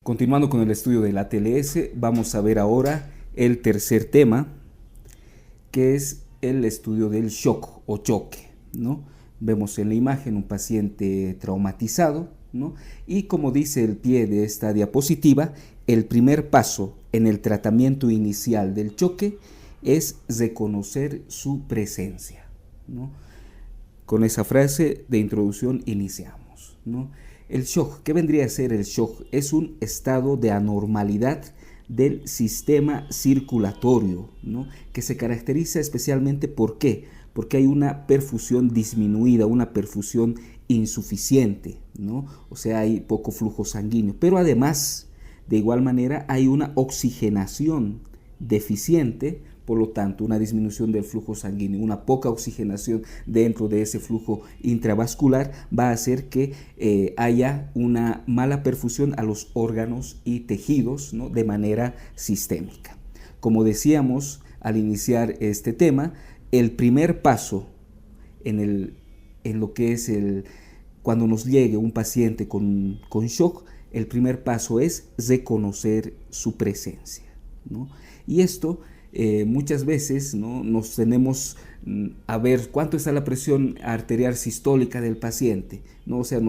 Continuando con el estudio del ATLS, vamos a ver ahora el tercer tema, que es el estudio del shock o choque, ¿no? Vemos en la imagen un paciente traumatizado, ¿no? Y como dice el pie de esta diapositiva, el primer paso en el tratamiento inicial del choque es reconocer su presencia, ¿no? Con esa frase de introducción iniciamos, ¿no? El shock, ¿qué vendría a ser el shock? Es un estado de anormalidad del sistema circulatorio, ¿no? Que se caracteriza especialmente ¿por qué? Porque hay una perfusión disminuida, una perfusión insuficiente, ¿no? O sea, hay poco flujo sanguíneo, pero además, de igual manera, hay una oxigenación deficiente. Por lo tanto, una disminución del flujo sanguíneo, una poca oxigenación dentro de ese flujo intravascular va a hacer que haya una mala perfusión a los órganos y tejidos, ¿no? De manera sistémica. Como decíamos al iniciar este tema, el primer paso en lo que es cuando nos llegue un paciente con shock, el primer paso es reconocer su presencia, ¿no? Y esto muchas veces, ¿no? Nos tenemos a ver cuánto está la presión arterial sistólica del paciente, ¿no? O sea,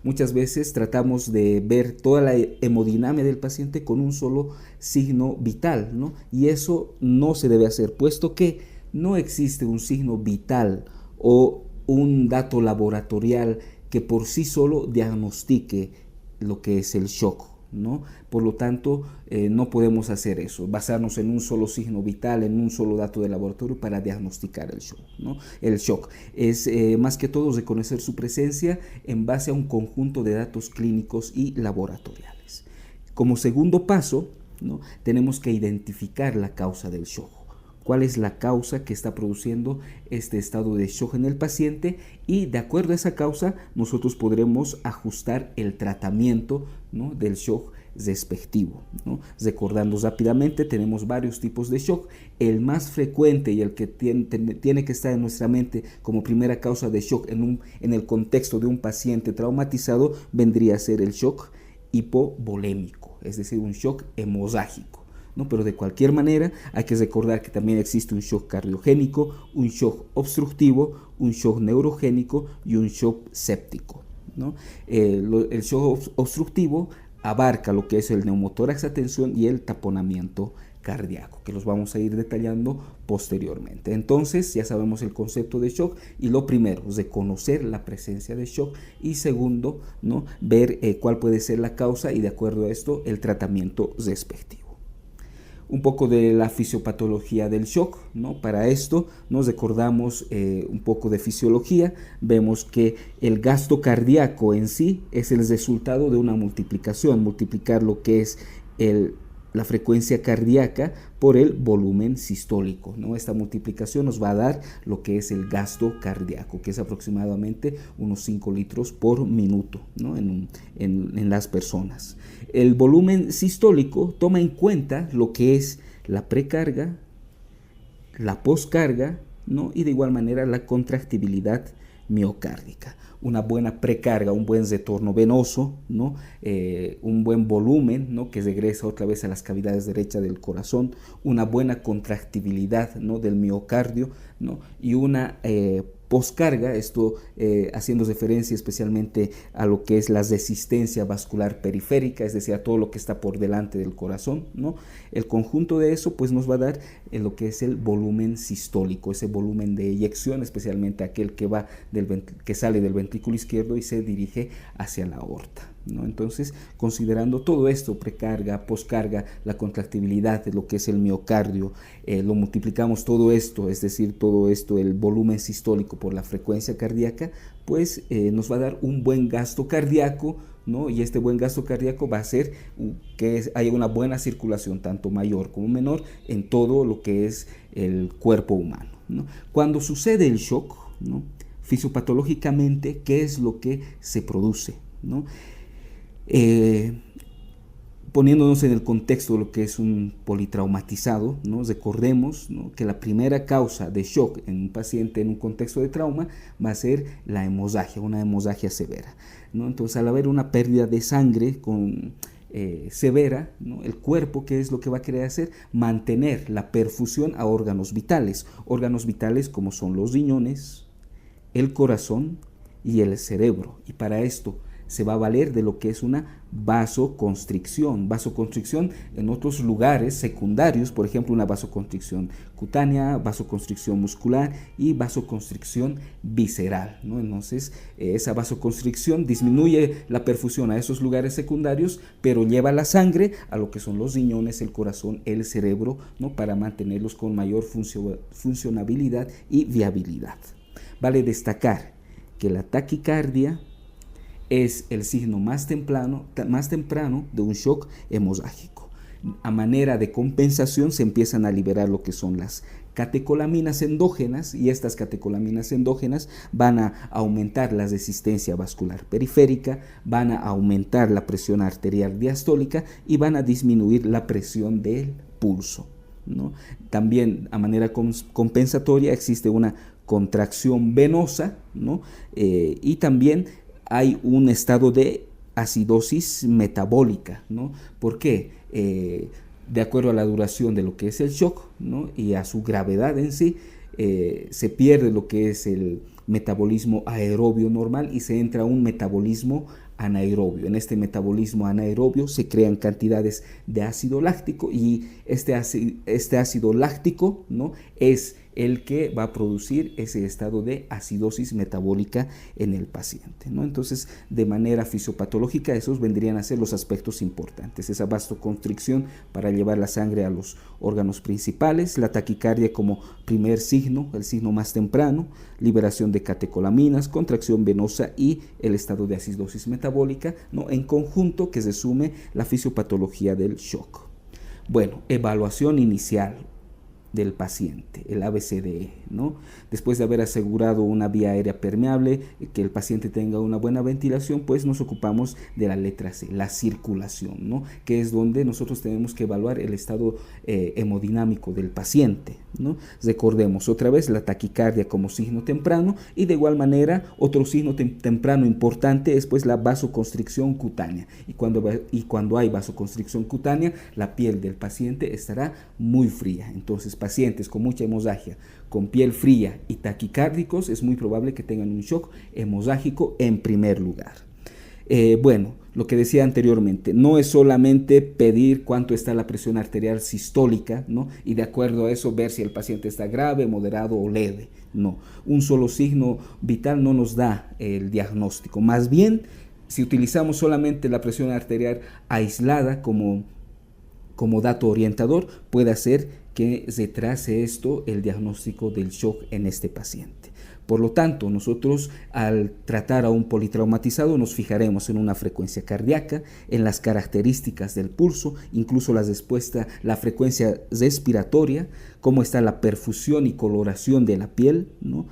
muchas veces tratamos de ver toda la hemodinamia del paciente con un solo signo vital, ¿no? Y eso no se debe hacer, puesto que no existe un signo vital o un dato laboratorial que por sí solo diagnostique lo que es el shock, ¿no? Por lo tanto, no podemos hacer eso, basarnos en un solo signo vital, en un solo dato de laboratorio para diagnosticar el shock, ¿no? El shock es más que todo reconocer su presencia en base a un conjunto de datos clínicos y laboratoriales. Como segundo paso, ¿no? Tenemos que identificar la causa del shock. ¿Cuál es la causa que está produciendo este estado de shock en el paciente? Y de acuerdo a esa causa, nosotros podremos ajustar el tratamiento, ¿no? Del shock respectivo, ¿no? Recordando rápidamente, tenemos varios tipos de shock. El más frecuente y el que tiene que estar en nuestra mente como primera causa de shock en el contexto de un paciente traumatizado vendría a ser el shock hipovolémico, es decir, un shock hemorrágico, ¿no? Pero de cualquier manera hay que recordar que también existe un shock cardiogénico, un shock obstructivo, un shock neurogénico y un shock séptico, ¿no? El shock obstructivo abarca lo que es el neumotórax a tensión y el taponamiento cardíaco, que los vamos a ir detallando posteriormente. Entonces ya sabemos el concepto de shock y lo primero, reconocer la presencia de shock, y segundo, ¿no? Ver cuál puede ser la causa y de acuerdo a esto el tratamiento respectivo. Un poco de la fisiopatología del shock, ¿no? Para esto nos recordamos un poco de fisiología. Vemos que el gasto cardíaco en sí es el resultado de una multiplicación, multiplicar lo que es la frecuencia cardíaca por el volumen sistólico, ¿no? Esta multiplicación nos va a dar lo que es el gasto cardíaco, que es aproximadamente unos 5 litros por minuto, ¿no? en las personas. El volumen sistólico toma en cuenta lo que es la precarga, la poscarga, ¿no? Y de igual manera la contractibilidad miocárdica. Una buena precarga, un buen retorno venoso, ¿no? Un buen volumen, ¿no? Que regresa otra vez a las cavidades derechas del corazón, una buena contractibilidad, ¿no? Del miocardio, ¿no? Y una poscarga, esto haciendo referencia especialmente a lo que es la resistencia vascular periférica, es decir, a todo lo que está por delante del corazón, ¿no? El conjunto de eso pues nos va a dar lo que es el volumen sistólico, ese volumen de eyección, especialmente aquel que sale del ventrículo izquierdo y se dirige hacia la aorta, ¿no? Entonces, considerando todo esto, precarga, poscarga, la contractibilidad de lo que es el miocardio, lo multiplicamos todo esto, es decir, todo esto, el volumen sistólico por la frecuencia cardíaca, pues nos va a dar un buen gasto cardíaco, ¿no? Y este buen gasto cardíaco va a hacer que haya una buena circulación, tanto mayor como menor, en todo lo que es el cuerpo humano, ¿no? Cuando sucede el shock, ¿no? Fisiopatológicamente, ¿qué es lo que se produce, ¿no? Poniéndonos en el contexto de lo que es un politraumatizado, ¿no? Recordemos, ¿no? Que la primera causa de shock en un paciente en un contexto de trauma va a ser la hemorragia, una hemorragia severa, ¿no? Entonces, al haber una pérdida de sangre severa, ¿no? El cuerpo, ¿qué es lo que va a querer hacer? Mantener la perfusión a órganos vitales como son los riñones, el corazón y el cerebro. Y para esto se va a valer de lo que es una vasoconstricción. Vasoconstricción en otros lugares secundarios, por ejemplo, una vasoconstricción cutánea, vasoconstricción muscular y vasoconstricción visceral, ¿no? Entonces, esa vasoconstricción disminuye la perfusión a esos lugares secundarios, pero lleva la sangre a lo que son los riñones, el corazón, el cerebro, ¿no? Para mantenerlos con mayor funcionabilidad y viabilidad. Vale destacar que la taquicardia es el signo más temprano de un shock hemorrágico. A manera de compensación se empiezan a liberar lo que son las catecolaminas endógenas, y estas catecolaminas endógenas van a aumentar la resistencia vascular periférica, van a aumentar la presión arterial diastólica y van a disminuir la presión del pulso, ¿no? También a manera compensatoria existe una contracción venosa, ¿no? Y también hay un estado de acidosis metabólica, ¿no? ¿Por qué? De acuerdo a la duración de lo que es el shock, ¿no? Y a su gravedad en sí, se pierde lo que es el metabolismo aerobio normal y se entra a un metabolismo anaerobio. En este metabolismo anaerobio se crean cantidades de ácido láctico, y este ácido láctico, ¿no? es el que va a producir ese estado de acidosis metabólica en el paciente, ¿no? Entonces, de manera fisiopatológica, esos vendrían a ser los aspectos importantes: esa vasoconstricción para llevar la sangre a los órganos principales, la taquicardia como primer signo, el signo más temprano, liberación de catecolaminas, contracción venosa y el estado de acidosis metabólica, ¿no? En conjunto, que resume la fisiopatología del shock. Bueno, evaluación inicial del paciente, el ABCDE, ¿no? Después de haber asegurado una vía aérea permeable, que el paciente tenga una buena ventilación, pues nos ocupamos de la letra C, la circulación, ¿no? Que es donde nosotros tenemos que evaluar el estado hemodinámico del paciente, ¿no? Recordemos otra vez la taquicardia como signo temprano, y de igual manera otro signo temprano importante es pues la vasoconstricción cutánea, y cuando hay vasoconstricción cutánea, la piel del paciente estará muy fría. Entonces, pacientes con mucha hemorragia, con piel fría y taquicárdicos, es muy probable que tengan un shock hemorrágico en primer lugar. Bueno, lo que decía anteriormente, no es solamente pedir cuánto está la presión arterial sistólica, ¿no? Y de acuerdo a eso ver si el paciente está grave, moderado o leve. No, un solo signo vital no nos da el diagnóstico. Más bien, si utilizamos solamente la presión arterial aislada como dato orientador, puede hacer que retrase esto el diagnóstico del shock en este paciente. Por lo tanto, nosotros al tratar a un politraumatizado nos fijaremos en una frecuencia cardíaca, en las características del pulso, incluso la frecuencia respiratoria, cómo está la perfusión y coloración de la piel, ¿no?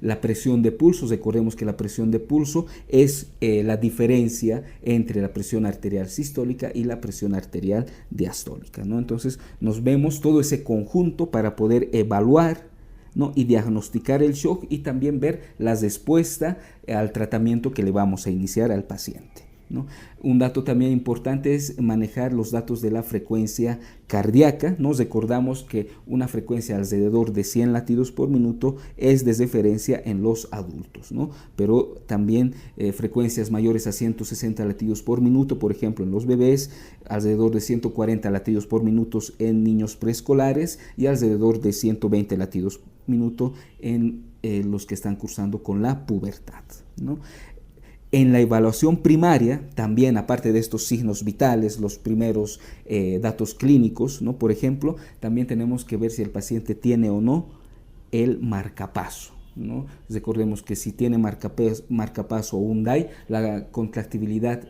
La presión de pulso. Recordemos que la presión de pulso es la diferencia entre la presión arterial sistólica y la presión arterial diastólica, ¿no? Entonces nos vemos todo ese conjunto para poder evaluar, ¿no? Y diagnosticar el shock, y también ver la respuesta al tratamiento que le vamos a iniciar al paciente, ¿no? Un dato también importante es manejar los datos de la frecuencia cardíaca. Nos recordamos que una frecuencia alrededor de 100 latidos por minuto es de referencia en los adultos, ¿no? Pero también frecuencias mayores a 160 latidos por minuto, por ejemplo, en los bebés, alrededor de 140 latidos por minuto en niños preescolares y alrededor de 120 latidos por minuto en los que están cursando con la pubertad, ¿no? En la evaluación primaria, también aparte de estos signos vitales, los primeros datos clínicos, ¿no? Por ejemplo, también tenemos que ver si el paciente tiene o no el marcapaso, ¿no? Recordemos que si tiene marcapaso o un DAI, la contractibilidad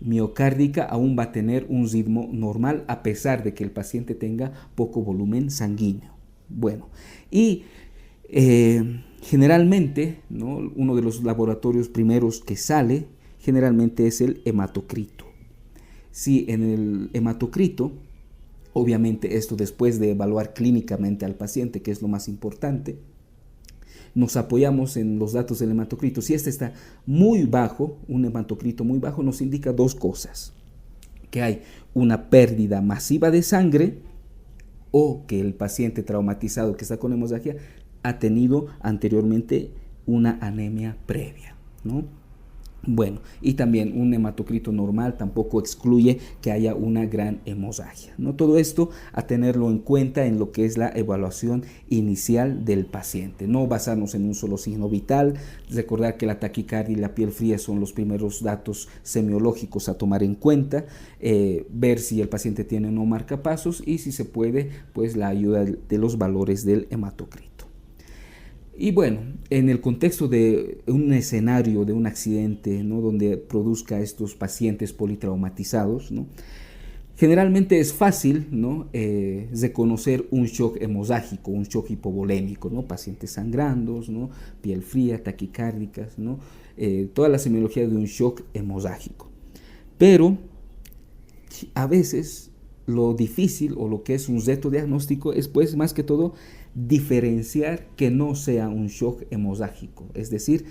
miocárdica aún va a tener un ritmo normal, a pesar de que el paciente tenga poco volumen sanguíneo. Bueno, y generalmente, ¿no? Uno de los laboratorios primeros que sale generalmente es el hematocrito. Si en el hematocrito, obviamente esto después de evaluar clínicamente al paciente, que es lo más importante, nos apoyamos en los datos del hematocrito. Si este está muy bajo, un hematocrito muy bajo, nos indica dos cosas. que hay una pérdida masiva de sangre o que el paciente traumatizado que está con hemorragia ha tenido anteriormente una anemia previa, ¿no? Bueno, y también un hematocrito normal tampoco excluye que haya una gran hemorragia, ¿no? Todo esto a tenerlo en cuenta en lo que es la evaluación inicial del paciente. No basarnos en un solo signo vital, recordar que la taquicardia y la piel fría son los primeros datos semiológicos a tomar en cuenta, ver si el paciente tiene o no marcapasos y si se puede, pues la ayuda de los valores del hematocrito. Y bueno, en el contexto de un escenario de un accidente, ¿no?, donde produzca estos pacientes politraumatizados, ¿no?, generalmente es fácil, ¿no?, reconocer un shock hemorrágico, un shock hipovolémico, ¿no?, pacientes sangrando, ¿no?, piel fría, taquicárdicas, ¿no?, toda la semiología de un shock hemorrágico. Pero a veces lo difícil o lo que es un reto diagnóstico es, pues, más que todo diferenciar que no sea un shock hemorrágico, es decir,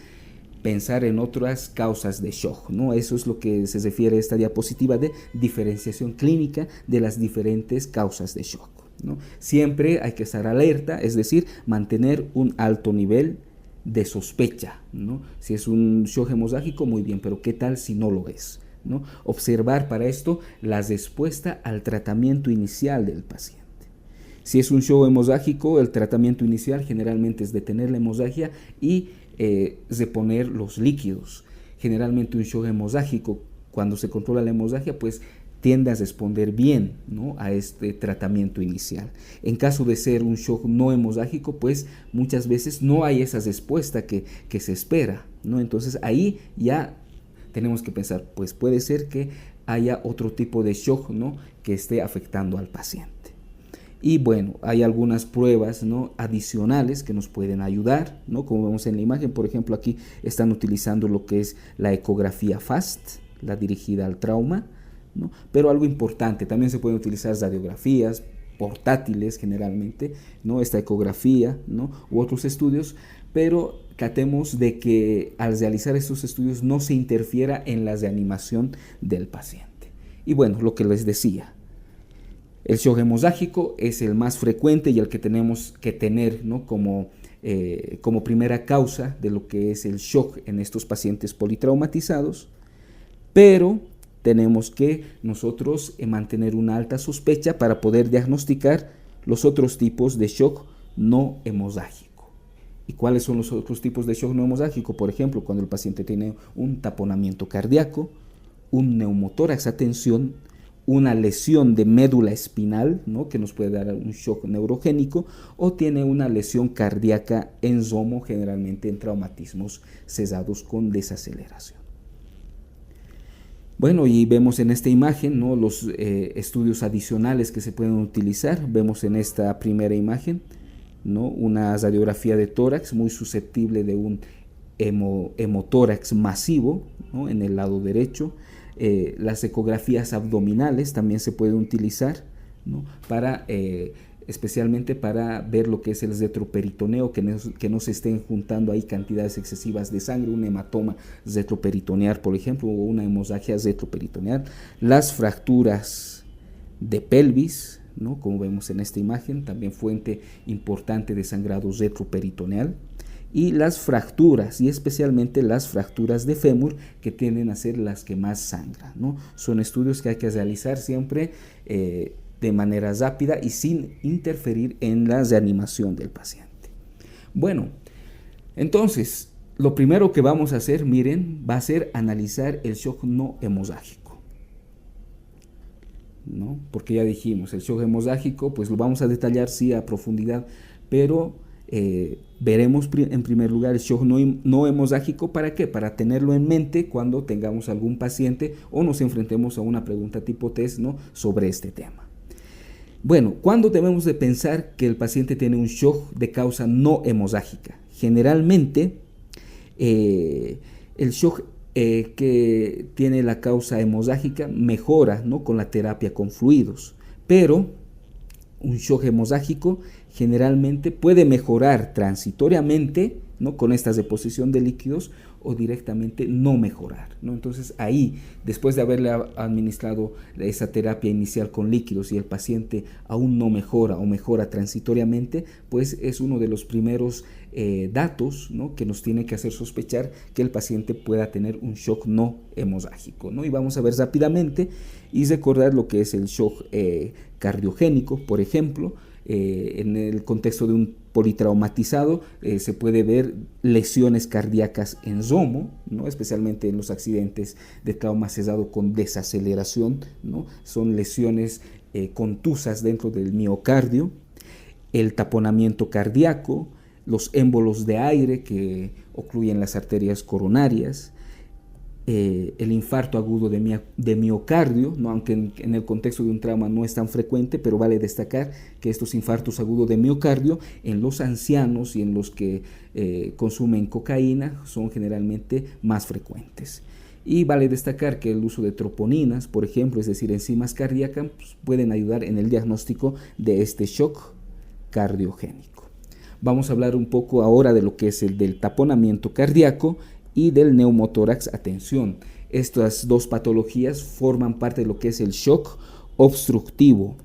pensar en otras causas de shock, ¿no? Eso es lo que se refiere a esta diapositiva de diferenciación clínica de las diferentes causas de shock, ¿no? Siempre hay que estar alerta, es decir, mantener un alto nivel de sospecha, ¿no? Si es un shock hemorrágico, muy bien, pero ¿qué tal si no lo es?, ¿no? Observar para esto la respuesta al tratamiento inicial del paciente. Si es un shock hemorrágico, el tratamiento inicial generalmente es detener la hemorragia y reponer los líquidos. Generalmente un shock hemorrágico, cuando se controla la hemorragia, pues tiende a responder bien, ¿no?, a este tratamiento inicial. En caso de ser un shock no hemorrágico, pues muchas veces no hay esa respuesta que se espera, ¿no? Entonces ahí ya tenemos que pensar, pues puede ser que haya otro tipo de shock, ¿no?, que esté afectando al paciente. Y bueno, hay algunas pruebas, ¿no?, adicionales que nos pueden ayudar, ¿no? Como vemos en la imagen, por ejemplo, aquí están utilizando lo que es la ecografía FAST, la dirigida al trauma, ¿no? Pero algo importante, también se pueden utilizar radiografías portátiles generalmente, ¿no?, esta ecografía, ¿no?, u otros estudios, pero tratemos de que al realizar estos estudios no se interfiera en la reanimación del paciente. Y bueno, lo que les decía, el shock hemorrágico es el más frecuente y el que tenemos que tener, ¿no?, como primera causa de lo que es el shock en estos pacientes politraumatizados, pero tenemos que nosotros mantener una alta sospecha para poder diagnosticar los otros tipos de shock no hemorrágico. ¿Y cuáles son los otros tipos de shock no hemorrágico? Por ejemplo, cuando el paciente tiene un taponamiento cardíaco, un neumotórax a tensión, una lesión de médula espinal, ¿no?, que nos puede dar un shock neurogénico, o tiene una lesión cardíaca en romo, generalmente en traumatismos cesados con desaceleración. Bueno, y vemos en esta imagen, ¿no?, los estudios adicionales que se pueden utilizar. Vemos en esta primera imagen, ¿no?, una radiografía de tórax muy susceptible de un hemotórax masivo, ¿no?, en el lado derecho. Las ecografías abdominales también se pueden utilizar, ¿no?, especialmente para ver lo que es el retroperitoneo, que no se estén juntando ahí cantidades excesivas de sangre, un hematoma retroperitoneal, por ejemplo, o una hemorragia retroperitoneal. Las fracturas de pelvis, ¿no?, como vemos en esta imagen, también fuente importante de sangrado retroperitoneal. Y las fracturas, y especialmente las fracturas de fémur, que tienden a ser las que más sangran, ¿no? Son estudios que hay que realizar siempre de manera rápida y sin interferir en la reanimación del paciente. Bueno, entonces, lo primero que vamos a hacer, miren, va a ser analizar el shock no hemorrágico, ¿no? Porque ya dijimos, el shock hemorrágico, pues lo vamos a detallar sí a profundidad, pero veremos en primer lugar el shock no hemorrágico. ¿Para qué? Para tenerlo en mente cuando tengamos algún paciente o nos enfrentemos a una pregunta tipo test, ¿no?, sobre este tema. Bueno, ¿cuándo debemos de pensar que el paciente tiene un shock de causa no hemorrágica? Generalmente el shock que tiene la causa hemorrágica mejora, ¿no?, con la terapia con fluidos, pero un shock hemorrágico generalmente puede mejorar transitoriamente ¿no? Con esta deposición de líquidos, o directamente no mejorar, ¿no? Entonces ahí, después de haberle administrado esa terapia inicial con líquidos y el paciente aún no mejora o mejora transitoriamente, pues es uno de los primeros datos, ¿no? Que nos tiene que hacer sospechar que el paciente pueda tener un shock no hemorrágico, ¿no? Y vamos a ver rápidamente y recordar lo que es el shock cardiogénico, por ejemplo. En el contexto de un politraumatizado se puede ver lesiones cardíacas en romo, ¿no? Especialmente en los accidentes de trauma cesado con desaceleración, ¿no? Son lesiones contusas dentro del miocardio, el taponamiento cardíaco, los émbolos de aire que ocluyen las arterias coronarias, el infarto agudo de miocardio, ¿no? Aunque en el contexto de un trauma no es tan frecuente, pero vale destacar que estos infartos agudos de miocardio en los ancianos y en los que consumen cocaína son generalmente más frecuentes. Y vale destacar que el uso de troponinas, por ejemplo, es decir, enzimas cardíacas, pues, pueden ayudar en el diagnóstico de este shock cardiogénico. Vamos a hablar un poco ahora de lo que es el del taponamiento cardíaco y del neumotórax a tensión. Estas dos patologías forman parte de lo que es el shock obstructivo.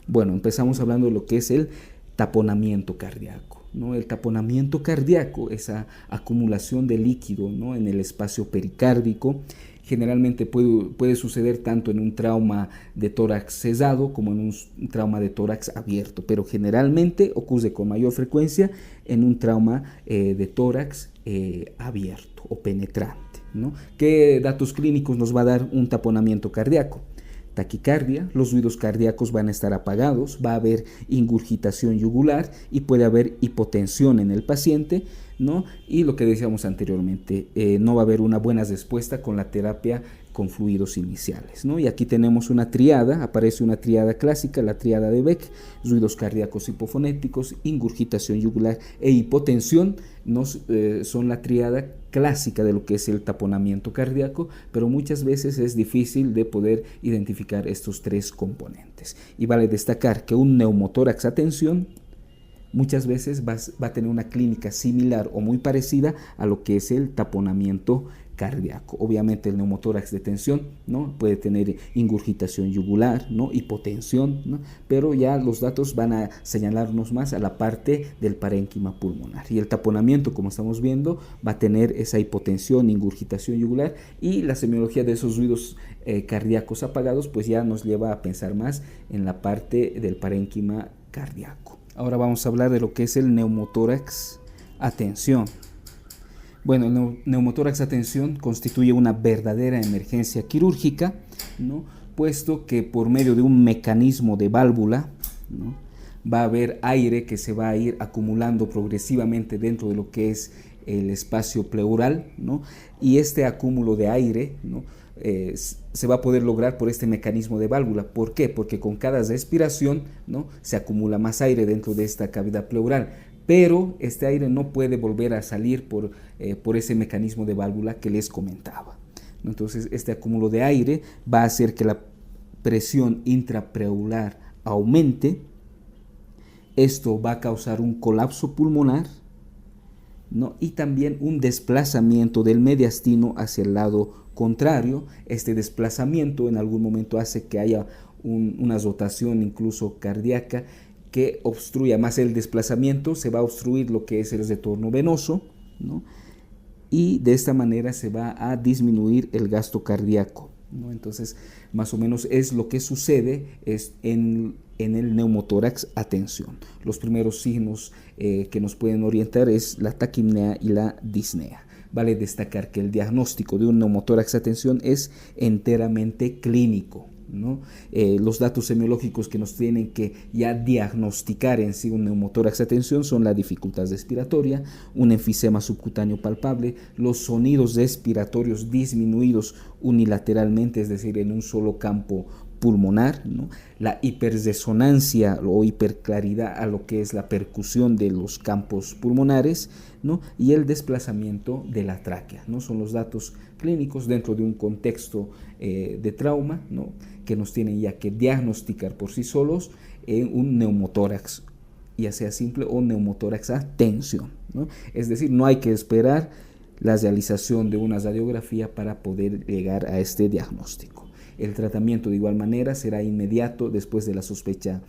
Bueno, empezamos hablando de lo que es el taponamiento cardíaco, ¿no? El taponamiento cardíaco, esa acumulación de líquido, ¿no? En el espacio pericárdico, generalmente puede suceder tanto en un trauma de tórax cesado como en un trauma de tórax abierto, pero generalmente ocurre con mayor frecuencia en un trauma de tórax abierto o penetrante, ¿no? ¿Qué datos clínicos nos va a dar un taponamiento cardíaco? Taquicardia, los ruidos cardíacos van a estar apagados, va a haber ingurgitación yugular y puede haber hipotensión en el paciente, ¿no? Y lo que decíamos anteriormente, no va a haber una buena respuesta con la terapia con fluidos iniciales, ¿no? Y aquí tenemos una triada, aparece una triada clásica, la triada de Beck: ruidos cardíacos hipofonéticos, ingurgitación yugular e hipotensión, son la triada clásica de lo que es el taponamiento cardíaco, pero muchas veces es difícil de poder identificar estos tres componentes. Y vale destacar que un neumotórax a tensión muchas veces va a tener una clínica similar o muy parecida a lo que es el taponamiento cardíaco. Obviamente el neumotórax de tensión, ¿no? Puede tener ingurgitación yugular, ¿no? Hipotensión, ¿no? Pero ya los datos van a señalarnos más a la parte del parénquima pulmonar. Y el taponamiento, como estamos viendo, va a tener esa hipotensión, ingurgitación yugular, y la semiología de esos ruidos cardíacos apagados pues ya nos lleva a pensar más en la parte del parénquima cardíaco. Ahora vamos a hablar de lo que es el neumotórax a tensión. Bueno, el neumotórax a tensión constituye una verdadera emergencia quirúrgica, ¿no? Puesto que por medio de un mecanismo de válvula, ¿no? Va a haber aire que se va a ir acumulando progresivamente dentro de lo que es el espacio pleural, ¿no? Y este acúmulo de aire, ¿no? Se va a poder lograr por este mecanismo de válvula. ¿Por qué? Porque con cada respiración, ¿no? Se acumula más aire dentro de esta cavidad pleural, pero este aire no puede volver a salir por ese mecanismo de válvula que les comentaba, ¿no? Entonces este acúmulo de aire va a hacer que la presión intrapleural aumente. Esto va a causar un colapso pulmonar, ¿no? Y también un desplazamiento del mediastino hacia el lado contrario. Este desplazamiento en algún momento hace que haya una rotación incluso cardíaca que obstruya más el desplazamiento, se va a obstruir lo que es el retorno venoso, ¿no? Y de esta manera se va a disminuir el gasto cardíaco, ¿no? Entonces, más o menos es lo que sucede en el neumotórax a tensión. Los primeros signos que nos pueden orientar es la taquipnea y la disnea. Vale destacar que el diagnóstico de un neumotórax a tensión es enteramente clínico, ¿no? Los datos semiológicos que nos tienen que ya diagnosticar en sí un neumotórax a tensión son la dificultad respiratoria, un enfisema subcutáneo palpable, los sonidos respiratorios disminuidos unilateralmente, es decir, en un solo campo pulmonar, ¿no? La hiperresonancia o hiperclaridad a lo que es la percusión de los campos pulmonares, ¿no? Y el desplazamiento de la tráquea, ¿no? Son los datos clínicos dentro de un contexto de trauma, ¿no? Que nos tienen ya que diagnosticar por sí solos en un neumotórax, ya sea simple o neumotórax a tensión, ¿no? Es decir, no hay que esperar la realización de una radiografía para poder llegar a este diagnóstico. El tratamiento de igual manera será inmediato después de la sospecha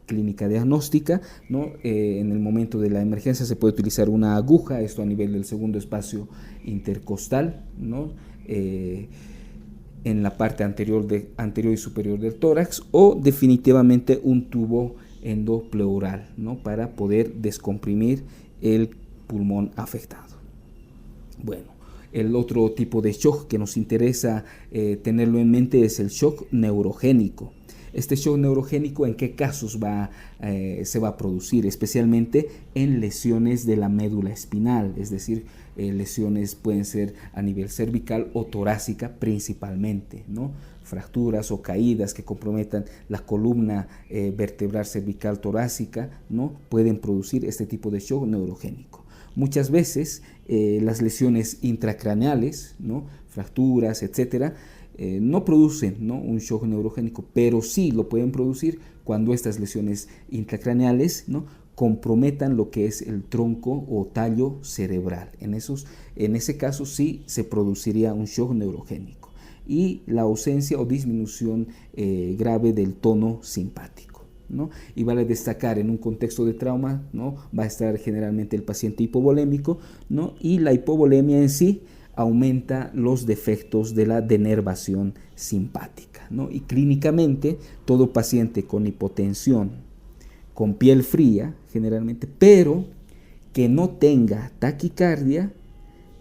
clínica diagnóstica, ¿no? En el momento de la emergencia se puede utilizar una aguja, esto a nivel del segundo espacio intercostal, ¿no? En la parte anterior y superior del tórax, o definitivamente un tubo endopleural, ¿no? Para poder descomprimir el pulmón afectado. Bueno, el otro tipo de shock que nos interesa tenerlo en mente es el shock neurogénico. Este shock neurogénico, ¿en qué casos se va a producir? Especialmente en lesiones de la médula espinal, es decir, lesiones pueden ser a nivel cervical o torácica principalmente, ¿no? Fracturas o caídas que comprometan la columna vertebral cervical torácica, ¿no? Pueden producir este tipo de shock neurogénico. Muchas veces las lesiones intracraneales, ¿no? Fracturas, etcétera, no producen, ¿no? un shock neurogénico, pero sí lo pueden producir cuando estas lesiones intracraneales, ¿no? comprometan lo que es el tronco o tallo cerebral. En ese caso sí se produciría un shock neurogénico y la ausencia o disminución grave del tono simpático, ¿no? Y vale destacar, en un contexto de trauma, ¿no? va a estar generalmente el paciente hipovolémico, ¿no? y la hipovolemia en sí aumenta los defectos de la denervación simpática, ¿no? Y clínicamente todo paciente con hipotensión, con piel fría generalmente, pero que no tenga taquicardia,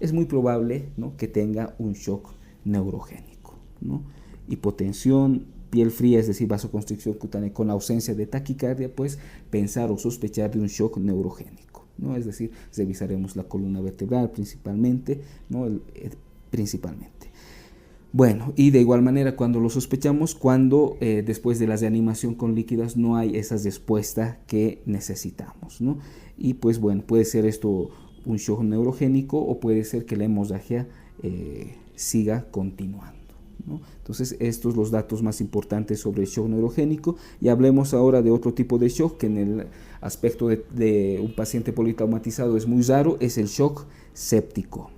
es muy probable, ¿no? que tenga un shock neurogénico, ¿no? Hipotensión, piel fría, es decir, vasoconstricción cutánea con ausencia de taquicardia, pues pensar o sospechar de un shock neurogénico, ¿no? Es decir, revisaremos la columna vertebral principalmente, ¿no? Principalmente. Bueno, y de igual manera cuando lo sospechamos, cuando después de la reanimación con líquidas no hay esa respuesta que necesitamos, ¿no? Y pues bueno, puede ser esto un shock neurogénico o puede ser que la hemorragia siga continuando, ¿no? Entonces estos son los datos más importantes sobre el shock neurogénico, y hablemos ahora de otro tipo de shock que en el aspecto de un paciente politraumatizado es muy raro, es el shock séptico.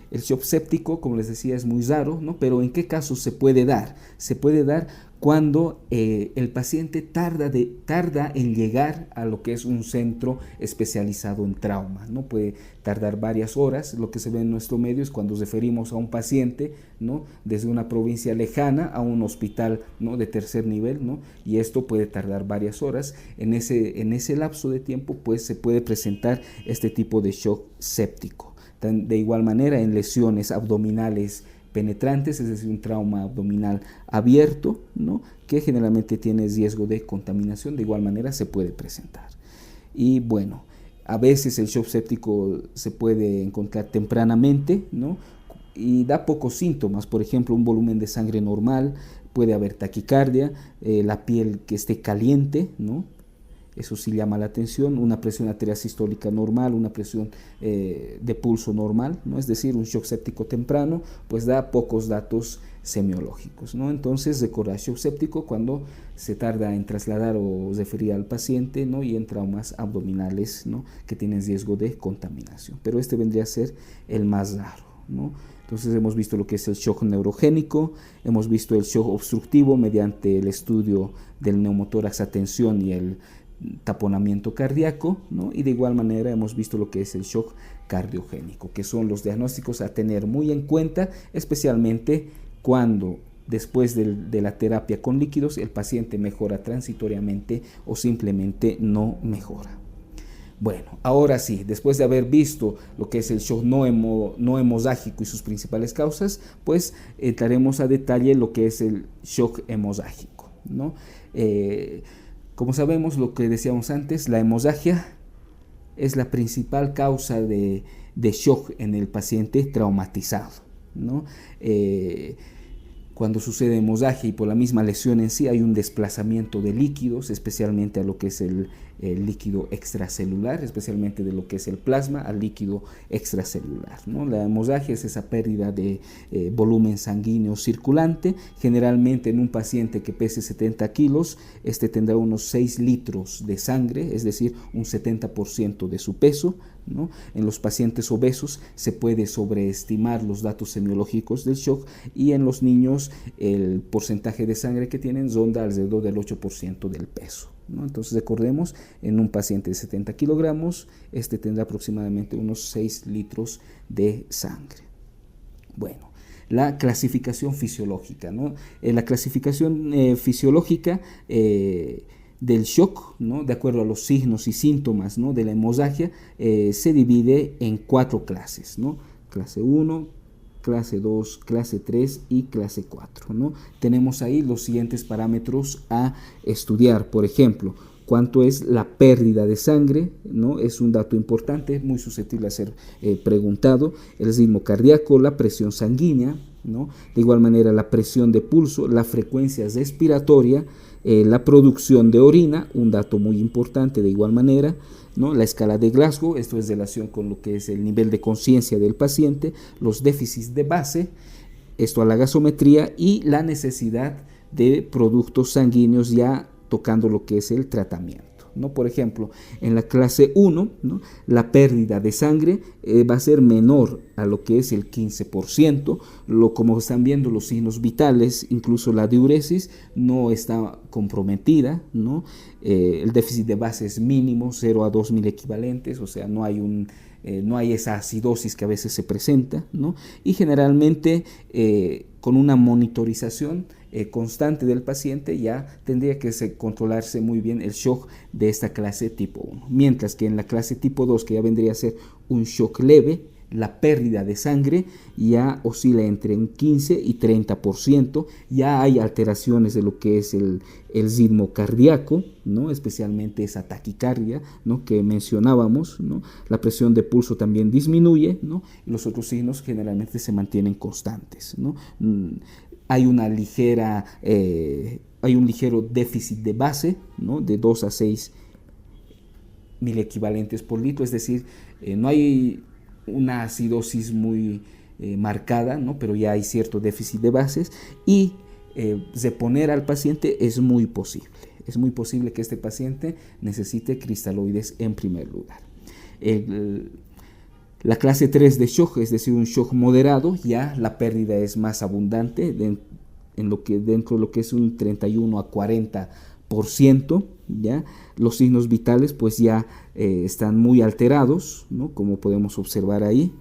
El shock séptico, como les decía, es muy raro, ¿no? Pero ¿en qué casos se puede dar? Se puede dar cuando el paciente tarda en llegar a lo que es un centro especializado en trauma, ¿no? Puede tardar varias horas. Lo que se ve en nuestro medio es cuando referimos a un paciente, ¿no? desde una provincia lejana a un hospital, ¿no? de tercer nivel, ¿no? y esto puede tardar varias horas. En ese lapso de tiempo pues se puede presentar este tipo de shock séptico. De igual manera, en lesiones abdominales penetrantes, es decir, un trauma abdominal abierto, ¿no? que generalmente tiene riesgo de contaminación, de igual manera se puede presentar. Y bueno, a veces el shock séptico se puede encontrar tempranamente, ¿no? y da pocos síntomas, por ejemplo, un volumen de sangre normal, puede haber taquicardia, la piel que esté caliente, ¿no? Eso sí llama la atención, una presión arterial sistólica normal, una presión de pulso normal, ¿no? Es decir, un shock séptico temprano, pues da pocos datos semiológicos, ¿no? Entonces, recordar shock séptico cuando se tarda en trasladar o referir al paciente, ¿no? y en traumas abdominales, ¿no? que tienen riesgo de contaminación. Pero este vendría a ser el más raro, ¿no? Entonces hemos visto lo que es el shock neurogénico, hemos visto el shock obstructivo mediante el estudio del neumotórax a tensión y el taponamiento cardíaco, ¿no? y de igual manera hemos visto lo que es el shock cardiogénico, que son los diagnósticos a tener muy en cuenta, especialmente cuando después de la terapia con líquidos el paciente mejora transitoriamente o simplemente no mejora. Bueno, ahora sí, después de haber visto lo que es el shock no hemorrágico y sus principales causas, pues entraremos a detalle lo que es el shock hemorrágico, ¿no? Como sabemos, lo que decíamos antes, la hemorragia es la principal causa de shock en el paciente traumatizado, ¿no? Cuando sucede hemorragia y por la misma lesión en sí hay un desplazamiento de líquidos, especialmente a lo que es el líquido extracelular, especialmente de lo que es el plasma al líquido extracelular, ¿no? La hemorragia es esa pérdida de volumen sanguíneo circulante. Generalmente en un paciente que pese 70 kilos, este tendrá unos 6 litros de sangre, es decir, un 70% de su peso, ¿no? En los pacientes obesos se puede sobreestimar los datos semiológicos del shock, y en los niños el porcentaje de sangre que tienen ronda alrededor del 8% del peso, ¿no? Entonces recordemos, en un paciente de 70 kilogramos, este tendrá aproximadamente unos 6 litros de sangre. Bueno, la clasificación fisiológica, ¿no? La clasificación fisiológica del shock, ¿no? De acuerdo a los signos y síntomas, ¿no? De la hemorragia, se divide en 4 clases, ¿no? Clase 1, clase 2, clase 3 y clase 4, ¿no? Tenemos ahí los siguientes parámetros a estudiar. Por ejemplo, cuánto es la pérdida de sangre, ¿no? Es un dato importante, muy susceptible a ser preguntado. El ritmo cardíaco, la presión sanguínea, ¿no? De igual manera la presión de pulso, la frecuencia respiratoria, la producción de orina, un dato muy importante de igual manera, ¿no? La escala de Glasgow, esto es relación con lo que es el nivel de conciencia del paciente, los déficits de base, esto a la gasometría, y la necesidad de productos sanguíneos ya tocando lo que es el tratamiento, ¿no? Por ejemplo, en la clase 1, ¿no? La pérdida de sangre va a ser menor a lo que es el 15%, como están viendo los signos vitales, incluso la diuresis no está comprometida, ¿no? El déficit de base es mínimo, 0 a 2.000 equivalentes, o sea, no hay esa acidosis que a veces se presenta, ¿no? Y generalmente con una monitorización constante del paciente ya tendría que controlarse muy bien el shock de esta clase tipo 1. Mientras que en la clase tipo 2, que ya vendría a ser un shock leve, la pérdida de sangre ya oscila entre un 15 y 30%, ya hay alteraciones de lo que es el ritmo cardíaco, ¿no? Especialmente esa taquicardia, ¿no? Que mencionábamos, ¿no? La presión de pulso también disminuye, ¿no? Y los otros signos generalmente se mantienen constantes, ¿no? Hay un ligero déficit de base, ¿no? De 2 a 6 mil equivalentes por litro, es decir, no hay una acidosis muy marcada, ¿no? Pero ya hay cierto déficit de bases, y reponer al paciente es muy posible. Es muy posible que este paciente necesite cristaloides en primer lugar. La clase 3 de shock, es decir, un shock moderado, ya la pérdida es más abundante, dentro de lo que es un 31 a 40%, ¿ya? Los signos vitales pues ya están muy alterados, ¿no? Como podemos observar ahí.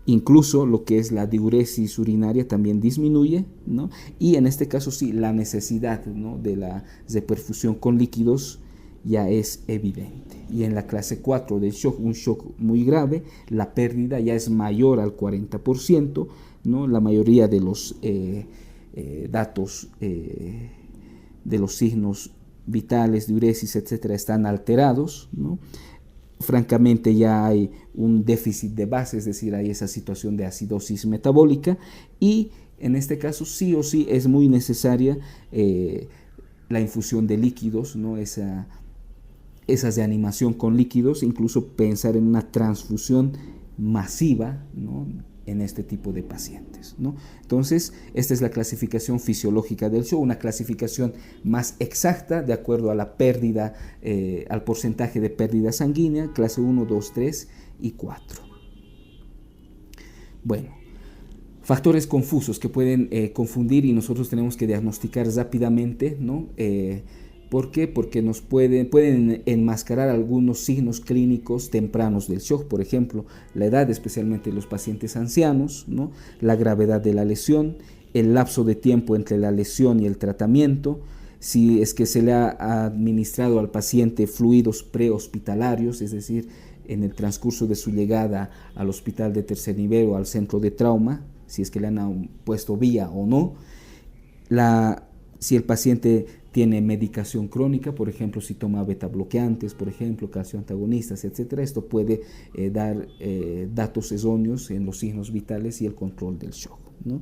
Incluso lo que es la diuresis urinaria también disminuye, ¿no? Y en este caso sí, la necesidad, ¿no? de la reperfusión con líquidos ya es evidente. Y en la clase 4 del shock, un shock muy grave, la pérdida ya es mayor al 40%, ¿no? La mayoría de los datos de los signos vitales, diuresis, etcétera, están alterados, ¿no? Francamente ya hay un déficit de base, es decir, hay esa situación de acidosis metabólica, y en este caso sí o sí es muy necesaria la infusión de líquidos, ¿no? Esa reanimación con líquidos, incluso pensar en una transfusión masiva, ¿no? En este tipo de pacientes, ¿no? Entonces, esta es la clasificación fisiológica del shock, una clasificación más exacta de acuerdo a la pérdida, al porcentaje de pérdida sanguínea, clase 1, 2, 3 y 4. Bueno, factores confusos que pueden confundir y nosotros tenemos que diagnosticar rápidamente, ¿no? ¿Por qué? Porque nos pueden enmascarar algunos signos clínicos tempranos del shock, por ejemplo, la edad, especialmente en los pacientes ancianos, ¿no? La gravedad de la lesión, el lapso de tiempo entre la lesión y el tratamiento, si es que se le ha administrado al paciente fluidos prehospitalarios, es decir, en el transcurso de su llegada al hospital de tercer nivel o al centro de trauma, si es que le han puesto vía o no, la Si el paciente tiene medicación crónica, por ejemplo, si toma beta bloqueantes, por ejemplo, calcio antagonistas, etcétera, esto puede dar datos erróneos en los signos vitales y el control del shock, ¿no?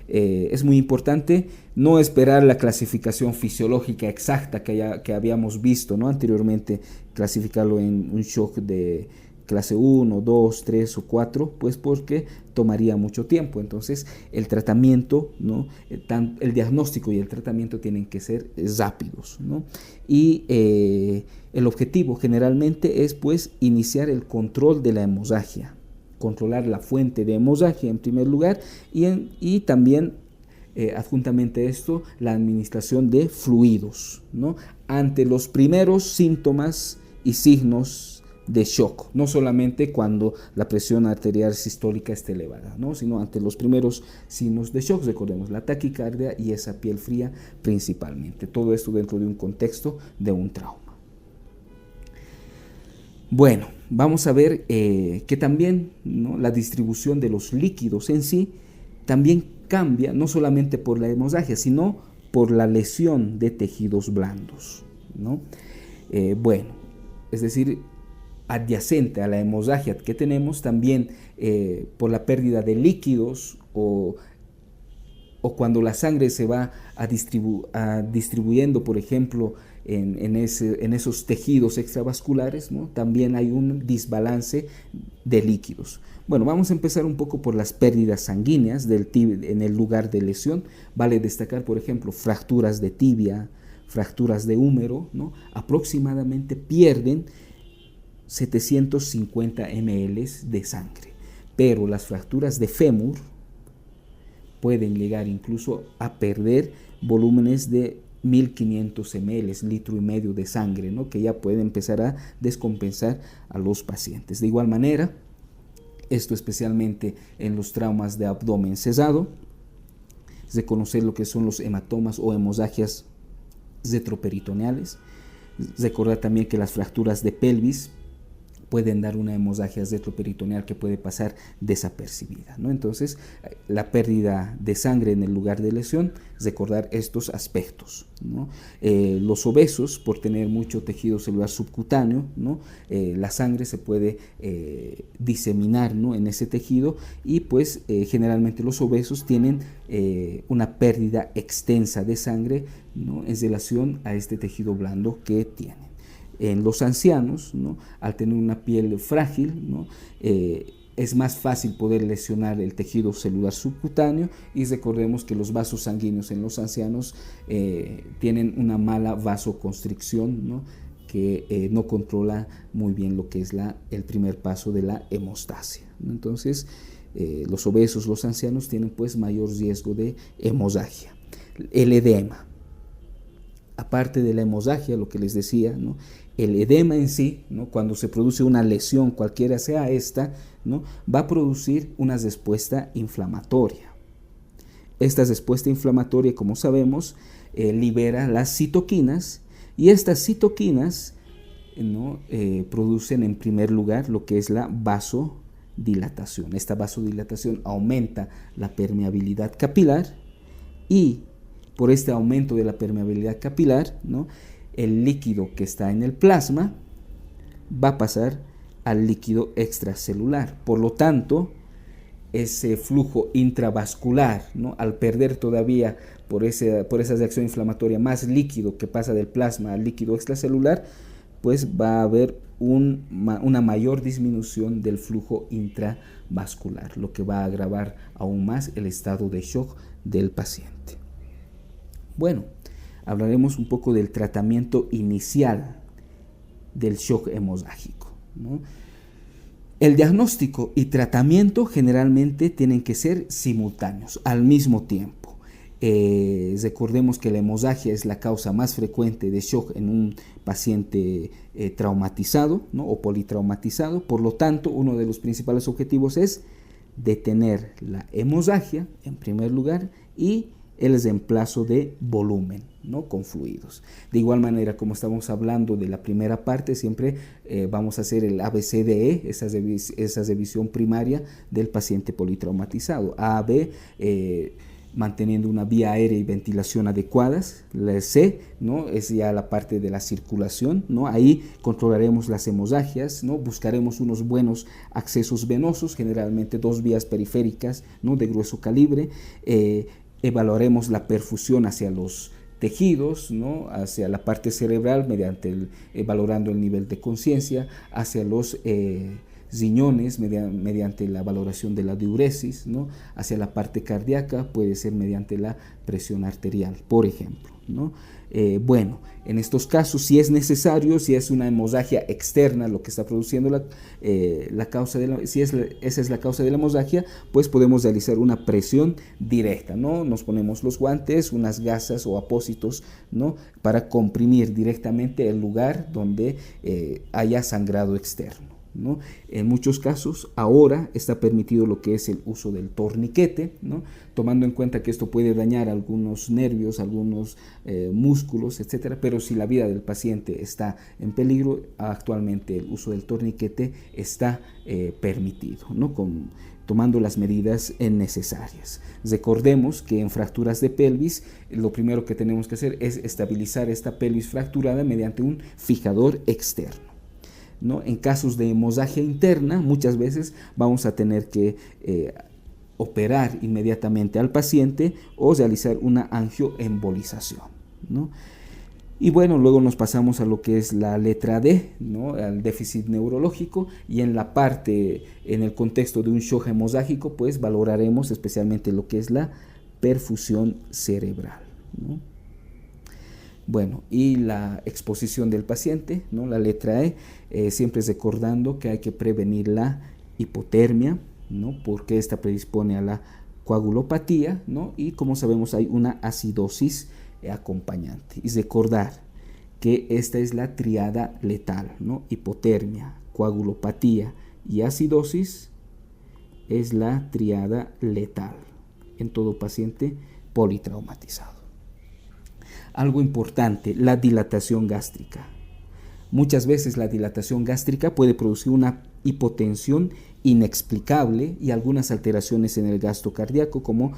Es muy importante no esperar la clasificación fisiológica exacta que habíamos visto, ¿no? Anteriormente, clasificarlo en un shock de clase 1, 2, 3 o 4, pues porque tomaría mucho tiempo. Entonces el tratamiento, ¿no? El diagnóstico y el tratamiento tienen que ser rápidos, ¿no? Y el objetivo generalmente es pues iniciar el control de la hemorragia, controlar la fuente de hemorragia en primer lugar y también adjuntamente a esto la administración de fluidos, ¿no? Ante los primeros síntomas y signos de shock, no solamente cuando la presión arterial sistólica esté elevada, ¿no? Sino ante los primeros signos de shock, recordemos la taquicardia y esa piel fría principalmente, todo esto dentro de un contexto de un trauma. Bueno, vamos a ver que también, ¿no? La distribución de los líquidos en sí también cambia, no solamente por la hemorragia, sino por la lesión de tejidos blandos, ¿no? Bueno, es decir, adyacente a la hemorragia que tenemos, también por la pérdida de líquidos o cuando la sangre se va distribuyendo, por ejemplo, en esos tejidos extravasculares, ¿no? También hay un desbalance de líquidos. Bueno, vamos a empezar un poco por las pérdidas sanguíneas en el lugar de lesión. Vale destacar, por ejemplo, fracturas de tibia, fracturas de húmero, ¿no? Aproximadamente pierden 750 ml de sangre, pero las fracturas de fémur pueden llegar incluso a perder volúmenes de 1500 ml, litro y medio de sangre, ¿no? Que ya puede empezar a descompensar a los pacientes. De igual manera, esto especialmente en los traumas de abdomen cerrado, es de conocer lo que son los hematomas o hemorragias retroperitoneales. Recordar también que las fracturas de pelvis pueden dar una hemorragia retroperitoneal que puede pasar desapercibida, ¿no? Entonces, la pérdida de sangre en el lugar de lesión, recordar estos aspectos, ¿no? Los obesos, por tener mucho tejido celular subcutáneo, ¿no? La sangre se puede diseminar, ¿no? En ese tejido y pues generalmente los obesos tienen una pérdida extensa de sangre, ¿no? En relación a este tejido blando que tienen. En los ancianos, ¿no? Al tener una piel frágil, ¿no? Es más fácil poder lesionar el tejido celular subcutáneo y recordemos que los vasos sanguíneos en los ancianos tienen una mala vasoconstricción, ¿no? Que no controla muy bien lo que es el primer paso de la hemostasia, ¿no? Entonces, los obesos, los ancianos tienen pues mayor riesgo de hemorragia. El edema. Aparte de la hemorragia, lo que les decía, ¿no? El edema en sí, ¿no? Cuando se produce una lesión, cualquiera sea esta, ¿no? Va a producir una respuesta inflamatoria. Esta respuesta inflamatoria, como sabemos, libera las citoquinas y estas citoquinas, ¿no? Producen en primer lugar lo que es la vasodilatación. Esta vasodilatación aumenta la permeabilidad capilar y por este aumento de la permeabilidad capilar, ¿no? El líquido que está en el plasma va a pasar al líquido extracelular. Por lo tanto, ese flujo intravascular, ¿no? Al perder todavía por esa reacción inflamatoria más líquido que pasa del plasma al líquido extracelular, pues va a haber una mayor disminución del flujo intravascular, lo que va a agravar aún más el estado de shock del paciente. Bueno, hablaremos un poco del tratamiento inicial del shock hemorrágico, ¿no? El diagnóstico y tratamiento generalmente tienen que ser simultáneos, al mismo tiempo. Recordemos que la hemorragia es la causa más frecuente de shock en un paciente traumatizado, ¿no? O politraumatizado. Por lo tanto, uno de los principales objetivos es detener la hemorragia en primer lugar y el reemplazo de volumen, ¿no? Con fluidos. De igual manera, como estamos hablando de la primera parte, siempre vamos a hacer el ABCDE, esa revisión primaria del paciente politraumatizado. A, B, manteniendo una vía aérea y ventilación adecuadas. La C, ¿no? Es ya la parte de la circulación, ¿no? Ahí controlaremos las hemorragias, ¿no? Buscaremos unos buenos accesos venosos, generalmente 2 vías periféricas, ¿no? De grueso calibre. Evaluaremos la perfusión hacia los tejidos, ¿no? Hacia la parte cerebral mediante valorando el nivel de conciencia, hacia los riñones mediante la valoración de la diuresis, ¿no? Hacia la parte cardíaca puede ser mediante la presión arterial, por ejemplo, ¿no? Bueno, en estos casos, si es necesario, si es una hemorragia externa lo que está produciendo la causa esa es la causa de la hemorragia, pues podemos realizar una presión directa, ¿no? Nos ponemos los guantes, unas gasas o apósitos, ¿no? Para comprimir directamente el lugar donde haya sangrado externo, ¿no? En muchos casos ahora está permitido lo que es el uso del torniquete, ¿no? Tomando en cuenta que esto puede dañar algunos nervios, algunos músculos, etcétera, pero si la vida del paciente está en peligro, actualmente el uso del torniquete está permitido, ¿no? Tomando las medidas necesarias. Recordemos que en fracturas de pelvis lo primero que tenemos que hacer es estabilizar esta pelvis fracturada mediante un fijador externo, ¿no? En casos de hemorragia interna, muchas veces vamos a tener que operar inmediatamente al paciente o realizar una angioembolización, ¿no? Y bueno, luego nos pasamos a lo que es la letra D, ¿no? Al déficit neurológico, y en la parte, en el contexto de un shock hemorrágico, pues valoraremos especialmente lo que es la perfusión cerebral, ¿no? Bueno, y la exposición del paciente, ¿no? La letra E, siempre recordando que hay que prevenir la hipotermia, ¿no? Porque esta predispone a la coagulopatía, ¿no? Y como sabemos hay una acidosis acompañante. Y recordar que esta es la triada letal, ¿no? Hipotermia, coagulopatía y acidosis es la triada letal en todo paciente politraumatizado. Algo importante, la dilatación gástrica. Muchas veces la dilatación gástrica puede producir una hipotensión inexplicable y algunas alteraciones en el gasto cardíaco, como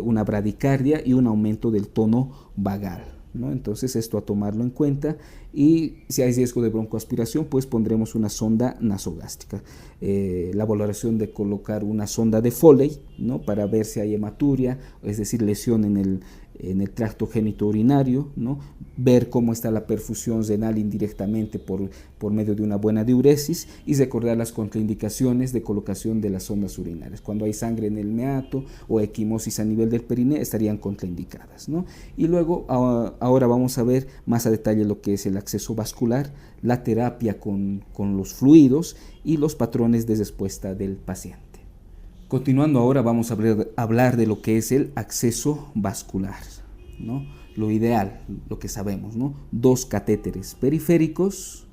una bradicardia y un aumento del tono vagal, ¿no? Entonces esto a tomarlo en cuenta, y si hay riesgo de broncoaspiración, pues pondremos una sonda nasogástrica. La valoración de colocar una sonda de Foley, ¿no? Para ver si hay hematuria, es decir, lesión en el tracto genitourinario, ¿no? Ver cómo está la perfusión renal indirectamente por medio de una buena diuresis, y recordar las contraindicaciones de colocación de las sondas urinarias. Cuando hay sangre en el meato o equimosis a nivel del periné, estarían contraindicadas, ¿no? Y luego ahora vamos a ver más a detalle lo que es el acceso vascular, la terapia con los fluidos y los patrones de respuesta del paciente. Continuando ahora vamos a hablar de lo que es el acceso vascular, ¿no? Lo ideal, lo que sabemos, ¿no? 2 catéteres periféricos,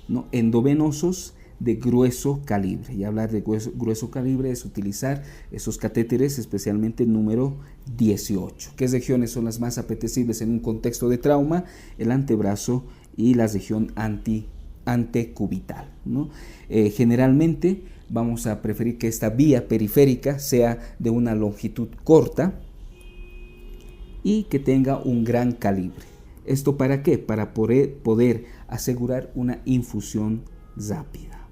¿no? Endovenosos de grueso calibre. Y hablar de grueso calibre es utilizar esos catéteres, especialmente el número 18. ¿Qué regiones son las más apetecibles en un contexto de trauma? El antebrazo y la región antecubital, ¿no? Generalmente vamos a preferir que esta vía periférica sea de una longitud corta y que tenga un gran calibre. ¿Esto para qué? Para poder asegurar una infusión rápida.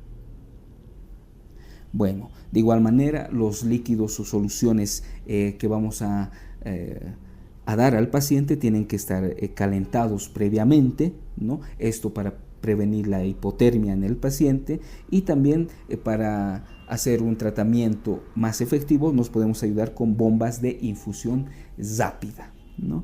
Bueno, de igual manera, los líquidos o soluciones que vamos a dar al paciente tienen que estar calentados previamente, ¿no? Esto para prevenir la hipotermia en el paciente, y también para hacer un tratamiento más efectivo nos podemos ayudar con bombas de infusión rápida, ¿no?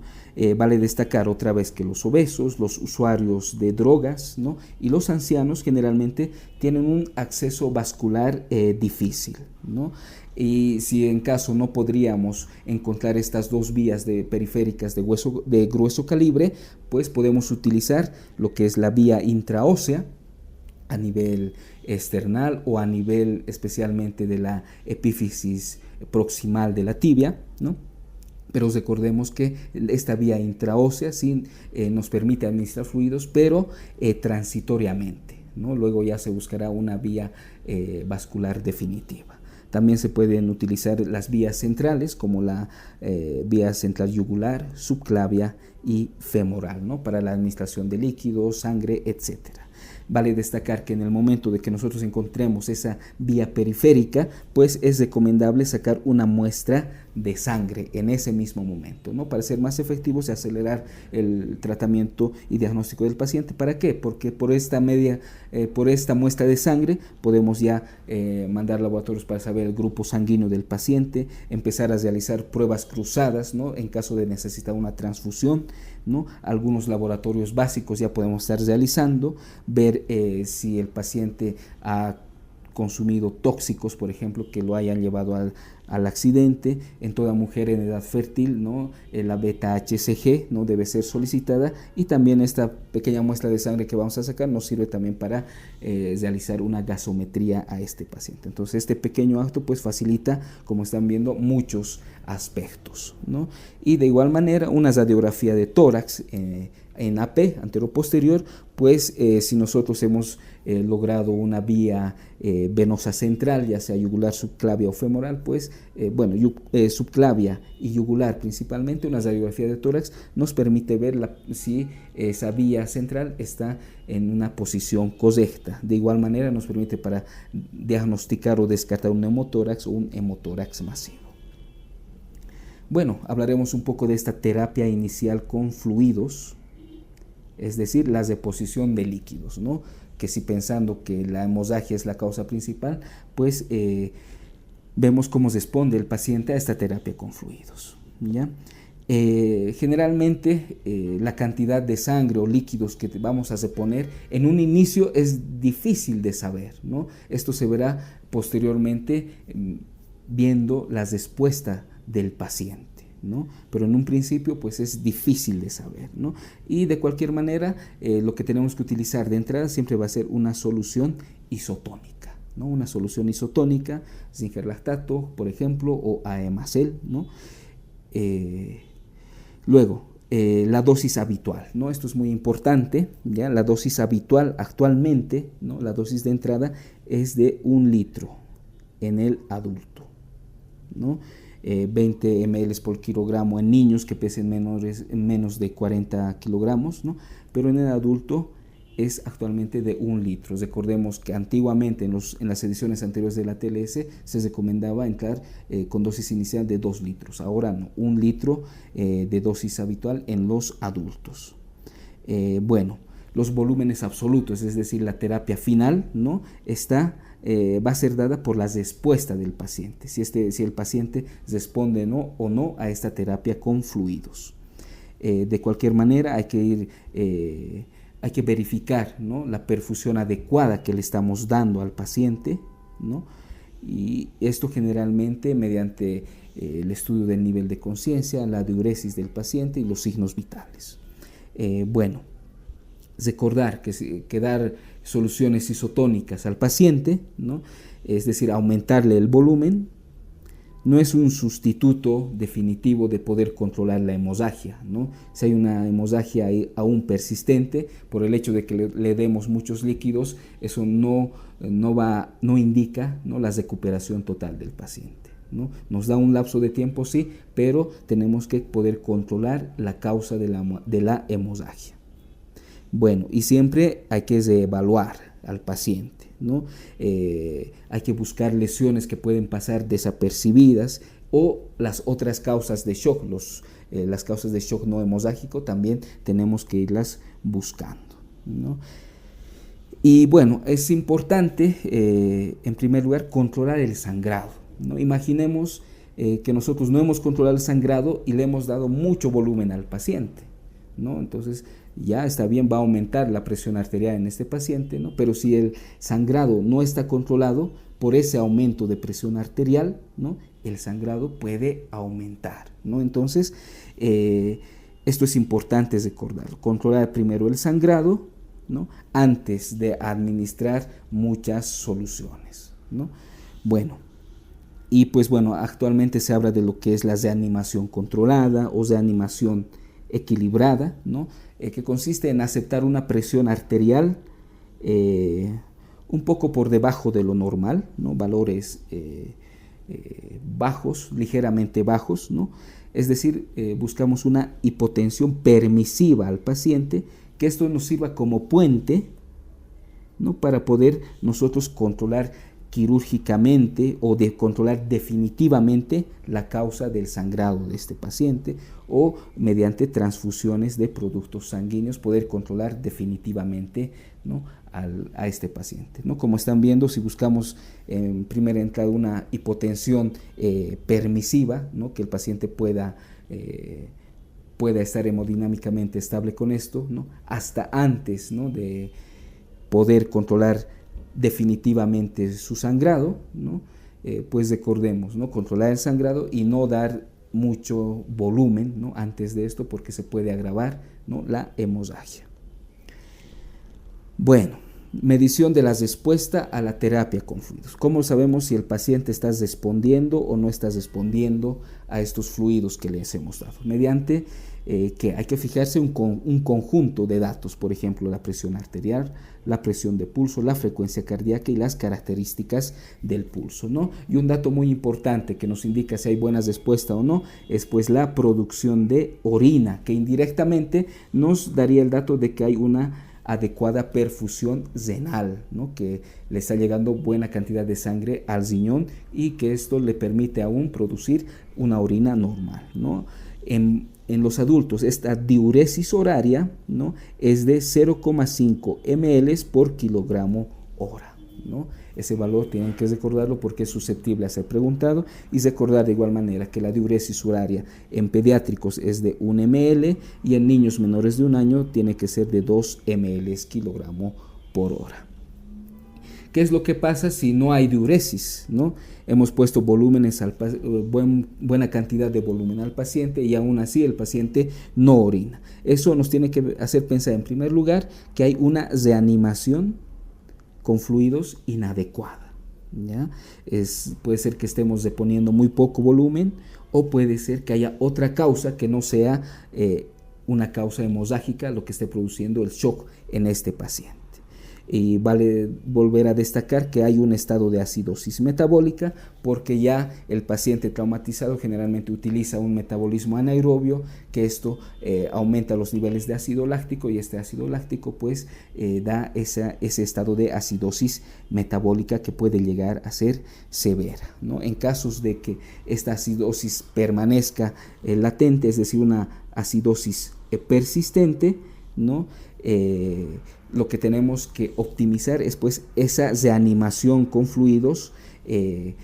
Vale destacar otra vez que los obesos, los usuarios de drogas, ¿no? Y los ancianos generalmente tienen un acceso vascular difícil, ¿no? Y si en caso no podríamos encontrar estas 2 vías periféricas de grueso calibre, pues podemos utilizar lo que es la vía intraósea a nivel external o a nivel especialmente de la epífisis proximal de la tibia, ¿no? Pero recordemos que esta vía intraósea sí nos permite administrar fluidos, pero transitoriamente, ¿no? Luego ya se buscará una vía vascular definitiva. También se pueden utilizar las vías centrales, como la vía central yugular, subclavia y femoral, ¿no? Para la administración de líquidos, sangre, etcétera. Vale destacar que en el momento de que nosotros encontremos esa vía periférica, pues es recomendable sacar una muestra de sangre en ese mismo momento, ¿no? Para ser más efectivos y acelerar el tratamiento y diagnóstico del paciente. ¿Para qué? Porque por esta muestra de sangre podemos ya mandar laboratorios para saber el grupo sanguíneo del paciente, empezar a realizar pruebas cruzadas, ¿no? En caso de necesitar una transfusión, ¿no? Algunos laboratorios básicos ya podemos estar realizando, ver si el paciente ha consumido tóxicos, por ejemplo, que lo hayan llevado al accidente. En toda mujer en edad fértil, ¿no? La beta-HCG, ¿no? Debe ser solicitada, y también esta pequeña muestra de sangre que vamos a sacar nos sirve también para realizar una gasometría a este paciente. Entonces este pequeño acto pues facilita, como están viendo, muchos aspectos, ¿no? Y de igual manera una radiografía de tórax en AP, anteroposterior, pues si nosotros hemos logrado una vía venosa central, ya sea yugular, subclavia o femoral, pues subclavia y yugular principalmente, una radiografía de tórax nos permite ver si esa vía central está en una posición correcta. De igual manera nos permite para diagnosticar o descartar un neumotórax o un hemotórax masivo. Bueno, hablaremos un poco de esta terapia inicial con fluidos, es decir, la deposición de líquidos, ¿no? Que si pensando que la hemorragia es la causa principal, pues vemos cómo responde el paciente a esta terapia con fluidos, ¿ya? Generalmente la cantidad de sangre o líquidos que vamos a reponer en un inicio es difícil de saber, ¿no? Esto se verá posteriormente viendo la respuesta del paciente, ¿no? Pero en un principio pues es difícil de saber, ¿no? Y de cualquier manera lo que tenemos que utilizar de entrada siempre va a ser una solución isotónica, ¿no? Una solución isotónica, zinc-lactato, por ejemplo, o AEMACEL, ¿no? Luego, la dosis habitual, ¿no? Esto es muy importante, ¿ya? La dosis habitual actualmente, ¿no? La dosis de entrada es de 1 litro en el adulto, ¿no? 20 ml por kilogramo en niños que pesen menos de 40 kilogramos, ¿no? Pero en el adulto es actualmente de 1 litro. Recordemos que antiguamente en las ediciones anteriores de la TLS se recomendaba entrar con dosis inicial de 2 litros. Ahora no, 1 litro de dosis habitual en los adultos. Los volúmenes absolutos, es decir, la terapia final, ¿no? Va a ser dada por la respuesta del paciente, si el paciente responde o no a esta terapia con fluidos. De cualquier manera hay que verificar, ¿no? La perfusión adecuada que le estamos dando al paciente, ¿no? Y esto generalmente mediante el estudio del nivel de conciencia, la diuresis del paciente y los signos vitales. Recordar que dar soluciones isotónicas al paciente, ¿no? Es decir, aumentarle el volumen, no es un sustituto definitivo de poder controlar la hemorragia, ¿no? Si hay una hemorragia aún persistente, por el hecho de que le demos muchos líquidos, eso no indica, ¿no? La recuperación total del paciente, ¿no? Nos da un lapso de tiempo, sí, pero tenemos que poder controlar la causa de la hemorragia. Y siempre hay que evaluar al paciente, ¿no? Hay que buscar lesiones que pueden pasar desapercibidas o las otras causas de shock, las causas de shock no hemorrágico también tenemos que irlas buscando, ¿no? Y es importante en primer lugar controlar el sangrado, ¿no? Imaginemos que nosotros no hemos controlado el sangrado y le hemos dado mucho volumen al paciente, ¿no? Entonces ya está bien, va a aumentar la presión arterial en este paciente, ¿no? Pero si el sangrado no está controlado por ese aumento de presión arterial, ¿no? El sangrado puede aumentar, ¿no? Entonces esto es importante recordar, controlar primero el sangrado, ¿no? Antes de administrar muchas soluciones, ¿no? Actualmente se habla de lo que es la reanimación controlada o reanimación equilibrada, ¿no? Que consiste en aceptar una presión arterial un poco por debajo de lo normal, ¿no? Valores bajos, ligeramente bajos, ¿no? Es decir, buscamos una hipotensión permisiva al paciente, que esto nos sirva como puente, ¿no? Para poder nosotros controlar quirúrgicamente o de controlar definitivamente la causa del sangrado de este paciente, o mediante transfusiones de productos sanguíneos poder controlar definitivamente, ¿no? a este paciente, ¿no? Como están viendo, si buscamos en primera entrada una hipotensión permisiva, ¿no? Que el paciente pueda estar hemodinámicamente estable con esto, ¿no? Hasta antes, ¿no? de poder controlar definitivamente su sangrado, ¿no? Pues recordemos, ¿no? Controlar el sangrado y no dar mucho volumen, ¿no? Antes de esto, porque se puede agravar, ¿no? La hemorragia. Bueno, medición de la respuesta a la terapia con fluidos. ¿Cómo sabemos si el paciente está respondiendo o no está respondiendo a estos fluidos que les hemos dado? Mediante que hay que fijarse un conjunto de datos, por ejemplo, la presión arterial, la presión de pulso, la frecuencia cardíaca y las características del pulso, ¿no? Y un dato muy importante que nos indica si hay buena respuesta o no es pues la producción de orina, que indirectamente nos daría el dato de que hay una adecuada perfusión renal, ¿no? Que le está llegando buena cantidad de sangre al riñón y que esto le permite aún producir una orina normal, ¿no? En los adultos esta diuresis horaria, ¿no? Es de 0,5 ml por kilogramo hora, ¿no? Ese valor tienen que recordarlo porque es susceptible a ser preguntado, y recordar de igual manera que la diuresis horaria en pediátricos es de 1 ml y en niños menores de 1 año tiene que ser de 2 ml kilogramo por hora. ¿Qué es lo que pasa si no hay diuresis, ¿no? Hemos puesto volúmenes buena cantidad de volumen al paciente y aún así el paciente no orina. Eso nos tiene que hacer pensar en primer lugar que hay una reanimación con fluidos inadecuada, ¿ya? Puede ser que estemos reponiendo muy poco volumen, o puede ser que haya otra causa que no sea una causa hemorrágica lo que esté produciendo el shock en este paciente. Y vale volver a destacar que hay un estado de acidosis metabólica, porque ya el paciente traumatizado generalmente utiliza un metabolismo anaerobio, que esto aumenta los niveles de ácido láctico, y este ácido láctico pues da ese estado de acidosis metabólica que puede llegar a ser severa, ¿no? En casos de que esta acidosis permanezca latente, es decir, una acidosis persistente, ¿no? Lo que tenemos que optimizar es pues esa reanimación con fluidos que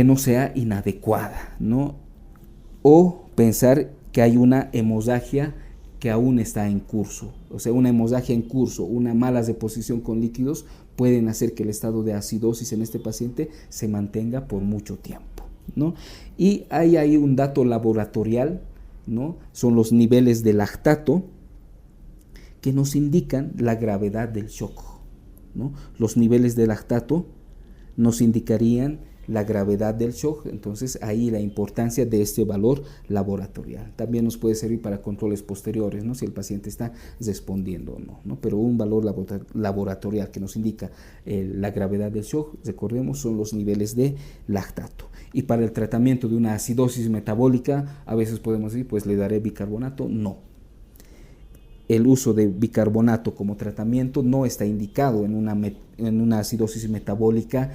no sea inadecuada, ¿no? O pensar que hay una hemorragia que aún está en curso, o sea, una hemorragia en curso, una mala deposición con líquidos pueden hacer que el estado de acidosis en este paciente se mantenga por mucho tiempo, ¿no? Y hay un dato laboratorial, ¿no? Son los niveles de lactato, que nos indican la gravedad del shock, ¿no? Los niveles de lactato nos indicarían la gravedad del shock, entonces ahí la importancia de este valor laboratorial. También nos puede servir para controles posteriores, ¿no? Si el paciente está respondiendo o no, ¿no? Pero un valor laboratorial que nos indica la gravedad del shock, recordemos, son los niveles de lactato. Y para el tratamiento de una acidosis metabólica, a veces podemos decir, pues le daré bicarbonato. No. El uso de bicarbonato como tratamiento no está indicado en una acidosis metabólica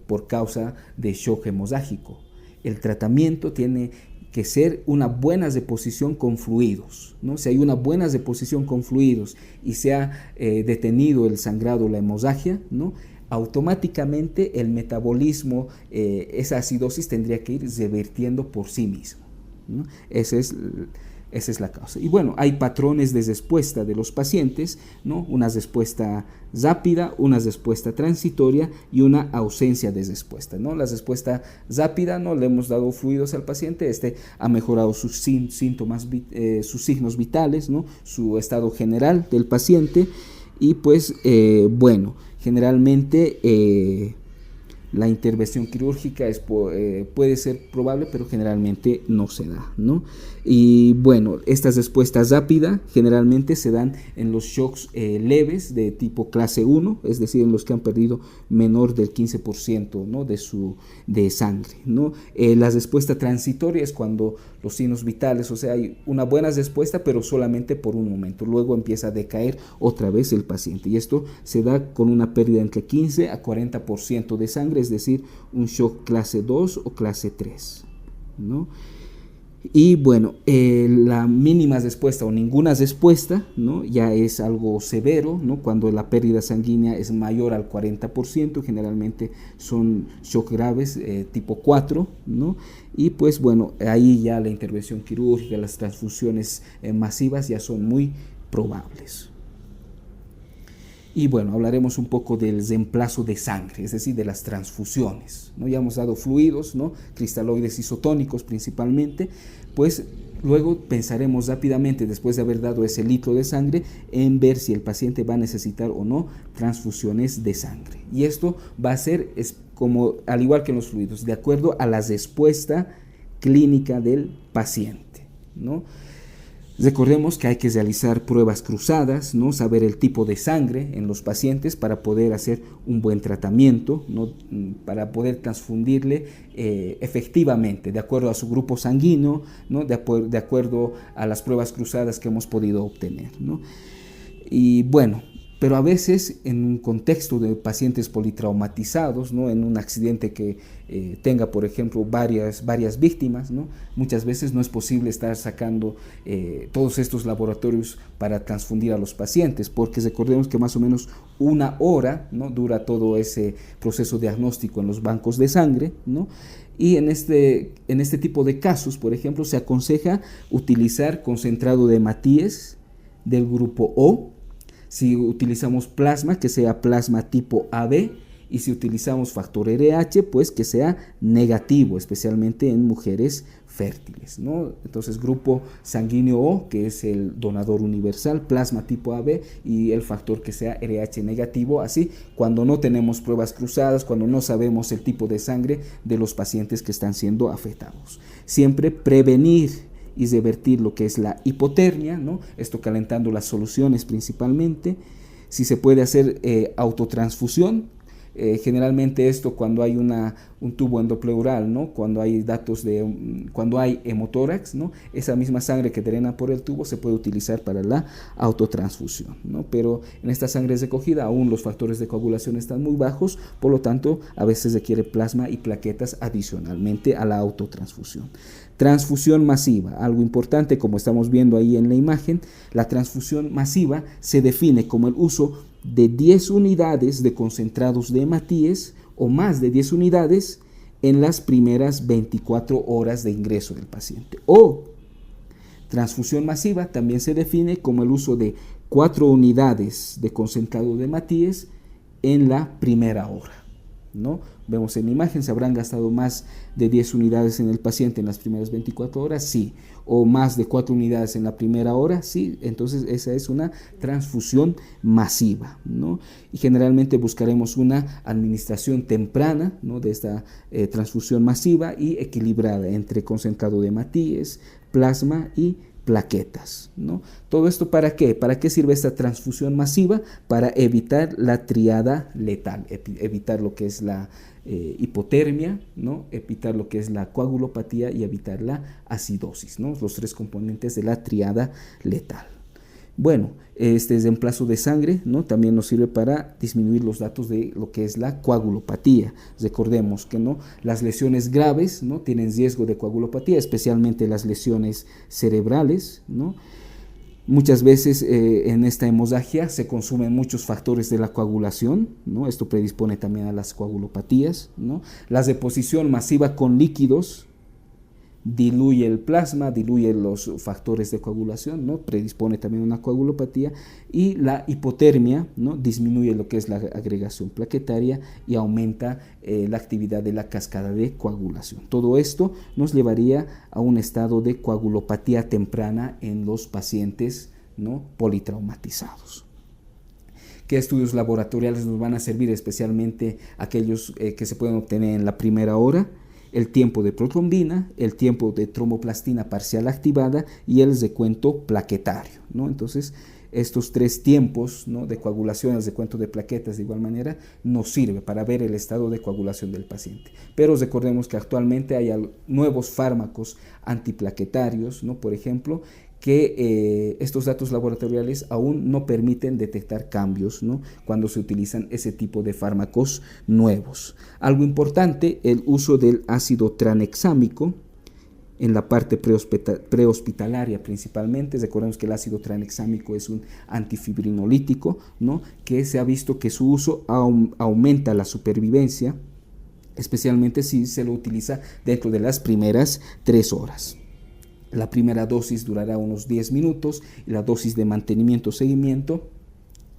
por causa de shock hemorrágico. El tratamiento tiene que ser una buena deposición con fluidos, ¿no? Si hay una buena deposición con fluidos y se ha detenido el sangrado o la hemorragia, ¿no? Automáticamente el metabolismo, esa acidosis tendría que ir revirtiendo por sí mismo, ¿no? Esa es la causa. Y bueno, hay patrones de respuesta de los pacientes, ¿no? Una respuesta rápida, una respuesta transitoria y una ausencia de respuesta, ¿no? La respuesta rápida, ¿no? Le hemos dado fluidos al paciente, ha mejorado sus síntomas, sus signos vitales, ¿no? Su estado general del paciente, y pues bueno, generalmente la intervención quirúrgica puede ser probable, pero generalmente no se da, ¿no? Y bueno, estas respuestas rápidas generalmente se dan en los shocks leves de tipo clase 1, es decir, en los que han perdido menor del 15%, ¿no?, de sangre, ¿no? La respuesta transitoria es cuando los signos vitales, o sea, hay una buena respuesta, pero solamente por un momento. Luego empieza a decaer otra vez el paciente. Y esto se da con una pérdida entre 15 a 40% de sangre, es decir, un shock clase 2 o clase 3, ¿no? Y bueno, la mínima respuesta o ninguna respuesta, ¿no?, ya es algo severo, ¿no? Cuando la pérdida sanguínea es mayor al 40%, generalmente son shock graves tipo 4, ¿no? Y pues bueno, ahí ya la intervención quirúrgica, las transfusiones masivas ya son muy probables. Y bueno, hablaremos un poco del reemplazo de sangre, es decir, de las transfusiones, ¿no? Ya hemos dado fluidos, ¿no?, cristaloides isotónicos principalmente, pues luego pensaremos rápidamente, después de haber dado ese litro de sangre, en ver si el paciente va a necesitar o no transfusiones de sangre. Y esto va a ser, como al igual que en los fluidos, de acuerdo a la respuesta clínica del paciente, ¿no? Recordemos que hay que realizar pruebas cruzadas, ¿no?, saber el tipo de sangre en los pacientes para poder hacer un buen tratamiento, ¿no?, para poder transfundirle efectivamente, de acuerdo a su grupo sanguíneo, ¿no?, de acuerdo a las pruebas cruzadas que hemos podido obtener, ¿no? Y bueno, pero a veces en un contexto de pacientes politraumatizados, ¿no?, en un accidente que tenga, por ejemplo, varias víctimas, ¿no?, muchas veces no es posible estar sacando todos estos laboratorios para transfundir a los pacientes, porque recordemos que más o menos 1 hora, ¿no?, dura todo ese proceso diagnóstico en los bancos de sangre, ¿no? Y en este tipo de casos, por ejemplo, se aconseja utilizar concentrado de Matías del grupo O. Si utilizamos plasma, que sea plasma tipo AB, y si utilizamos factor RH, pues que sea negativo, especialmente en mujeres fértiles, ¿no? Entonces, grupo sanguíneo O, que es el donador universal, plasma tipo AB, y el factor que sea RH negativo, así cuando no tenemos pruebas cruzadas, cuando no sabemos el tipo de sangre de los pacientes que están siendo afectados. Siempre prevenir y revertir lo que es la hipotermia, ¿no?, esto calentando las soluciones principalmente. Si se puede hacer autotransfusión, generalmente esto cuando hay un tubo endopleural, ¿no?, cuando hay cuando hay hemotórax, ¿no?, esa misma sangre que drena por el tubo se puede utilizar para la autotransfusión, ¿no? Pero en esta sangre recogida aún los factores de coagulación están muy bajos, por lo tanto a veces requiere plasma y plaquetas adicionalmente a la autotransfusión. Transfusión masiva, algo importante, como estamos viendo ahí en la imagen. La transfusión masiva se define como el uso de 10 unidades de concentrados de hematíes o más de 10 unidades en las primeras 24 horas de ingreso del paciente. O transfusión masiva también se define como el uso de 4 unidades de concentrado de hematíes en la primera hora, ¿no? Vemos en la imagen, ¿se habrán gastado más de 10 unidades en el paciente en las primeras 24 horas? Sí. ¿O más de 4 unidades en la primera hora? Sí. Entonces esa es una transfusión masiva, ¿no? Y generalmente buscaremos una administración temprana, ¿no?, de esta transfusión masiva y equilibrada entre concentrado de hematíes, plasma y plaquetas, ¿no? ¿Todo esto para qué? ¿Para qué sirve esta transfusión masiva? Para evitar la triada letal, evitar lo que es la hipotermia, ¿no?, evitar lo que es la coagulopatía y evitar la acidosis, ¿no?, los 3 componentes de la triada letal. Bueno, este reemplazo de sangre, ¿no?, también nos sirve para disminuir los datos de lo que es la coagulopatía. Recordemos que, ¿no?, las lesiones graves, ¿no?, tienen riesgo de coagulopatía, especialmente las lesiones cerebrales, ¿no? Muchas veces en esta hemorragia se consumen muchos factores de la coagulación, ¿no? Esto predispone también a las coagulopatías, ¿no? La deposición masiva con líquidos diluye el plasma, diluye los factores de coagulación, ¿no?, predispone también a una coagulopatía, y la hipotermia, ¿no?, disminuye lo que es la agregación plaquetaria y aumenta la actividad de la cascada de coagulación. Todo esto nos llevaría a un estado de coagulopatía temprana en los pacientes, ¿no?, politraumatizados. ¿Qué estudios laboratoriales nos van a servir? Especialmente aquellos que se pueden obtener en la primera hora: el tiempo de protrombina, el tiempo de tromboplastina parcial activada y el recuento plaquetario, ¿no? Entonces, estos tres tiempos, ¿no?, de coagulación, el recuento de plaquetas de igual manera, nos sirve para ver el estado de coagulación del paciente. Pero recordemos que actualmente hay nuevos fármacos antiplaquetarios, ¿no?, por ejemplo, que estos datos laboratoriales aún no permiten detectar cambios, ¿no?, cuando se utilizan ese tipo de fármacos nuevos. Algo importante, el uso del ácido tranexámico en la parte prehospitalaria principalmente. Recordemos que el ácido tranexámico es un antifibrinolítico, ¿no?, que se ha visto que su uso aumenta la supervivencia, especialmente si se lo utiliza dentro de las primeras 3 horas. La primera dosis durará unos 10 minutos y la dosis de mantenimiento o seguimiento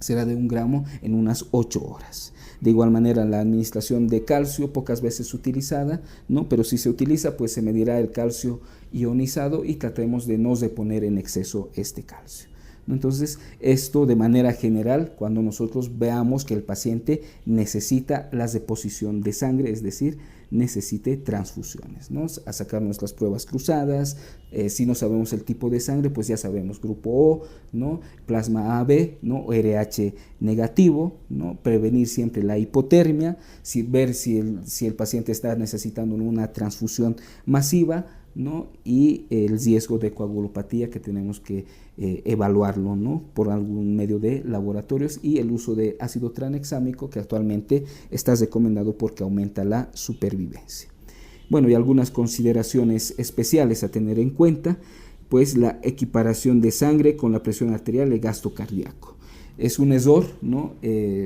será de 1 gramo en unas 8 horas. De igual manera, la administración de calcio, pocas veces utilizada, ¿no?, pero si se utiliza, pues se medirá el calcio ionizado y tratemos de no reponer en exceso este calcio. Entonces, esto de manera general, cuando nosotros veamos que el paciente necesita la deposición de sangre, es decir, necesite transfusiones, ¿no?, a sacar nuestras pruebas cruzadas. Si no sabemos el tipo de sangre, pues ya sabemos grupo O, ¿no?, plasma AB, ¿no?, o RH negativo, ¿no?, prevenir siempre la hipotermia, ver si el paciente está necesitando una transfusión masiva, ¿no?, y el riesgo de coagulopatía que tenemos que evaluarlo, ¿no?, por algún medio de laboratorios, y el uso de ácido tranexámico, que actualmente está recomendado porque aumenta la supervivencia. Bueno, y algunas consideraciones especiales a tener en cuenta, pues la equiparación de sangre con la presión arterial y el gasto cardíaco. Es un error, ¿no?,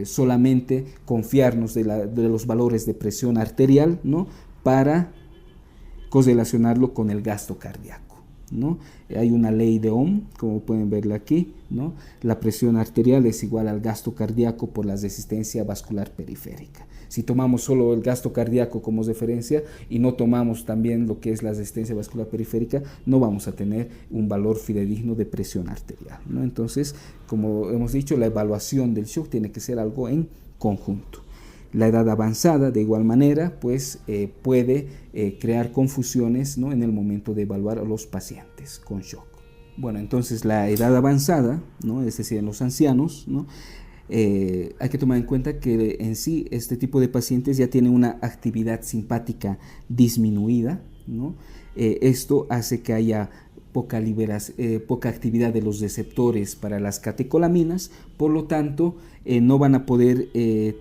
solamente confiarnos de los valores de presión arterial, ¿no?, para correlacionarlo con el gasto cardíaco, ¿no? Hay una ley de Ohm, como pueden verla aquí, ¿no? La presión arterial es igual al gasto cardíaco por la resistencia vascular periférica. Si tomamos solo el gasto cardíaco como referencia y no tomamos también lo que es la resistencia vascular periférica, no vamos a tener un valor fidedigno de presión arterial, ¿no? Entonces, como hemos dicho, la evaluación del shock tiene que ser algo en conjunto. La edad avanzada, de igual manera, pues puede crear confusiones, ¿no?, en el momento de evaluar a los pacientes con shock. Bueno, entonces la edad avanzada, ¿no?, es decir, en los ancianos, ¿no?, hay que tomar en cuenta que en sí este tipo de pacientes ya tienen una actividad simpática disminuida, ¿no? Esto hace que haya poca actividad de los receptores para las catecolaminas, por lo tanto no van a poder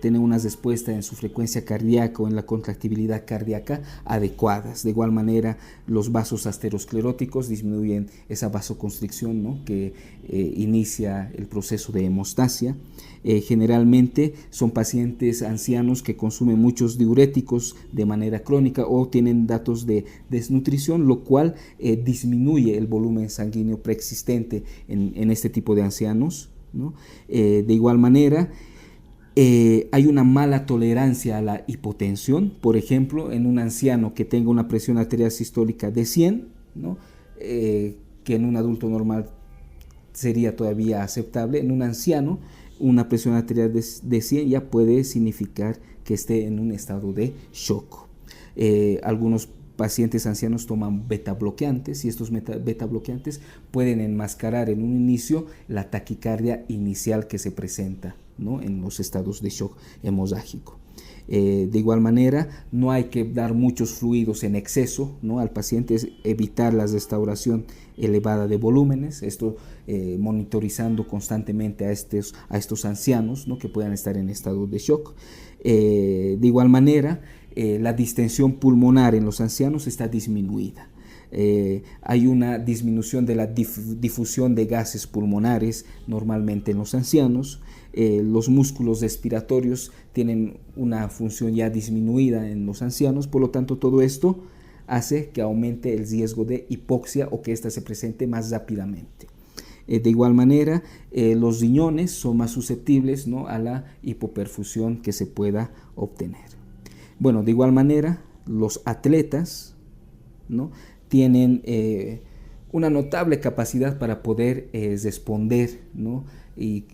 tener una respuesta en su frecuencia cardíaca o en la contractibilidad cardíaca adecuadas. De igual manera, los vasos ateroscleróticos disminuyen esa vasoconstricción, ¿no?, que inicia el proceso de hemostasia. Generalmente son pacientes ancianos que consumen muchos diuréticos de manera crónica o tienen datos de desnutrición, lo cual disminuye el volumen sanguíneo preexistente en este tipo de ancianos, ¿no? De igual manera, hay una mala tolerancia a la hipotensión. Por ejemplo, en un anciano que tenga una presión arterial sistólica de 100, ¿no?, que en un adulto normal sería todavía aceptable, en un anciano una presión arterial de 100 ya puede significar que esté en un estado de shock. Algunos pacientes ancianos toman beta bloqueantes y estos beta bloqueantes pueden enmascarar en un inicio la taquicardia inicial que se presenta, ¿no?, en los estados de shock hemorrágico. De igual manera, no hay que dar muchos fluidos en exceso, ¿no?, al paciente, es evitar la restauración elevada de volúmenes, esto monitorizando constantemente a estos ancianos, ¿no?, que puedan estar en estado de shock. De igual manera, la distensión pulmonar en los ancianos está disminuida. Hay una disminución de la difusión de gases pulmonares normalmente en los ancianos. Los músculos respiratorios tienen una función ya disminuida en los ancianos, por lo tanto todo esto hace que aumente el riesgo de hipoxia o que ésta se presente más rápidamente. De igual manera, los riñones son más susceptibles, ¿no?, a la hipoperfusión que se pueda obtener. Bueno, de igual manera, los atletas, ¿no?, tienen una notable capacidad para poder responder, ¿no?, y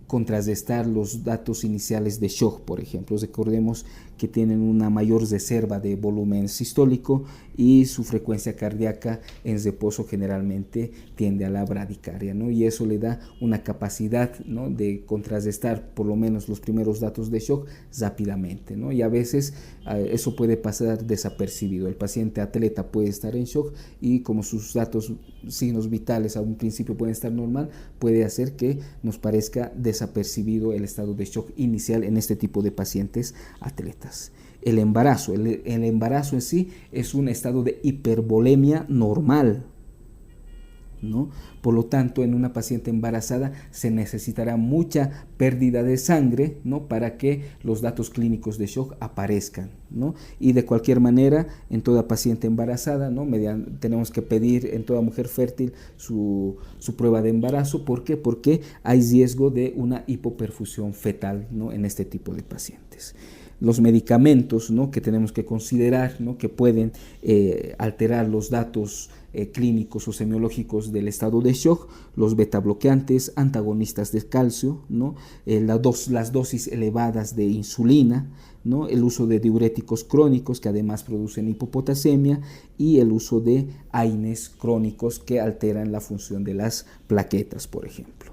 contrarrestar los datos iniciales de shock, por ejemplo. Recordemos que tienen una mayor reserva de volumen sistólico y su frecuencia cardíaca en reposo generalmente tiende a la bradicardia, ¿no? Y eso le da una capacidad, ¿no?, de contrarrestar por lo menos los primeros datos de shock rápidamente, ¿no? Y a veces eso puede pasar desapercibido. El paciente atleta puede estar en shock y como sus datos, signos vitales a un principio pueden estar normal, puede hacer que nos parezca desapercibido el estado de shock inicial en este tipo de pacientes atletas. El embarazo en sí es un estado de hipervolemia normal, ¿no? Por lo tanto, en una paciente embarazada se necesitará mucha pérdida de sangre, ¿no?, para que los datos clínicos de shock aparezcan, ¿no? Y de cualquier manera, en toda paciente embarazada, ¿no?, tenemos que pedir en toda mujer fértil su prueba de embarazo. ¿Por qué? Porque hay riesgo de una hipoperfusión fetal, ¿no?, en este tipo de pacientes. Los medicamentos, ¿no?, que tenemos que considerar, ¿no?, que pueden alterar los datos clínicos o semiológicos del estado de shock: los beta bloqueantes, antagonistas de calcio, ¿no?, las dosis elevadas de insulina, ¿no?, el uso de diuréticos crónicos que además producen hipopotasemia y el uso de AINES crónicos que alteran la función de las plaquetas, por ejemplo.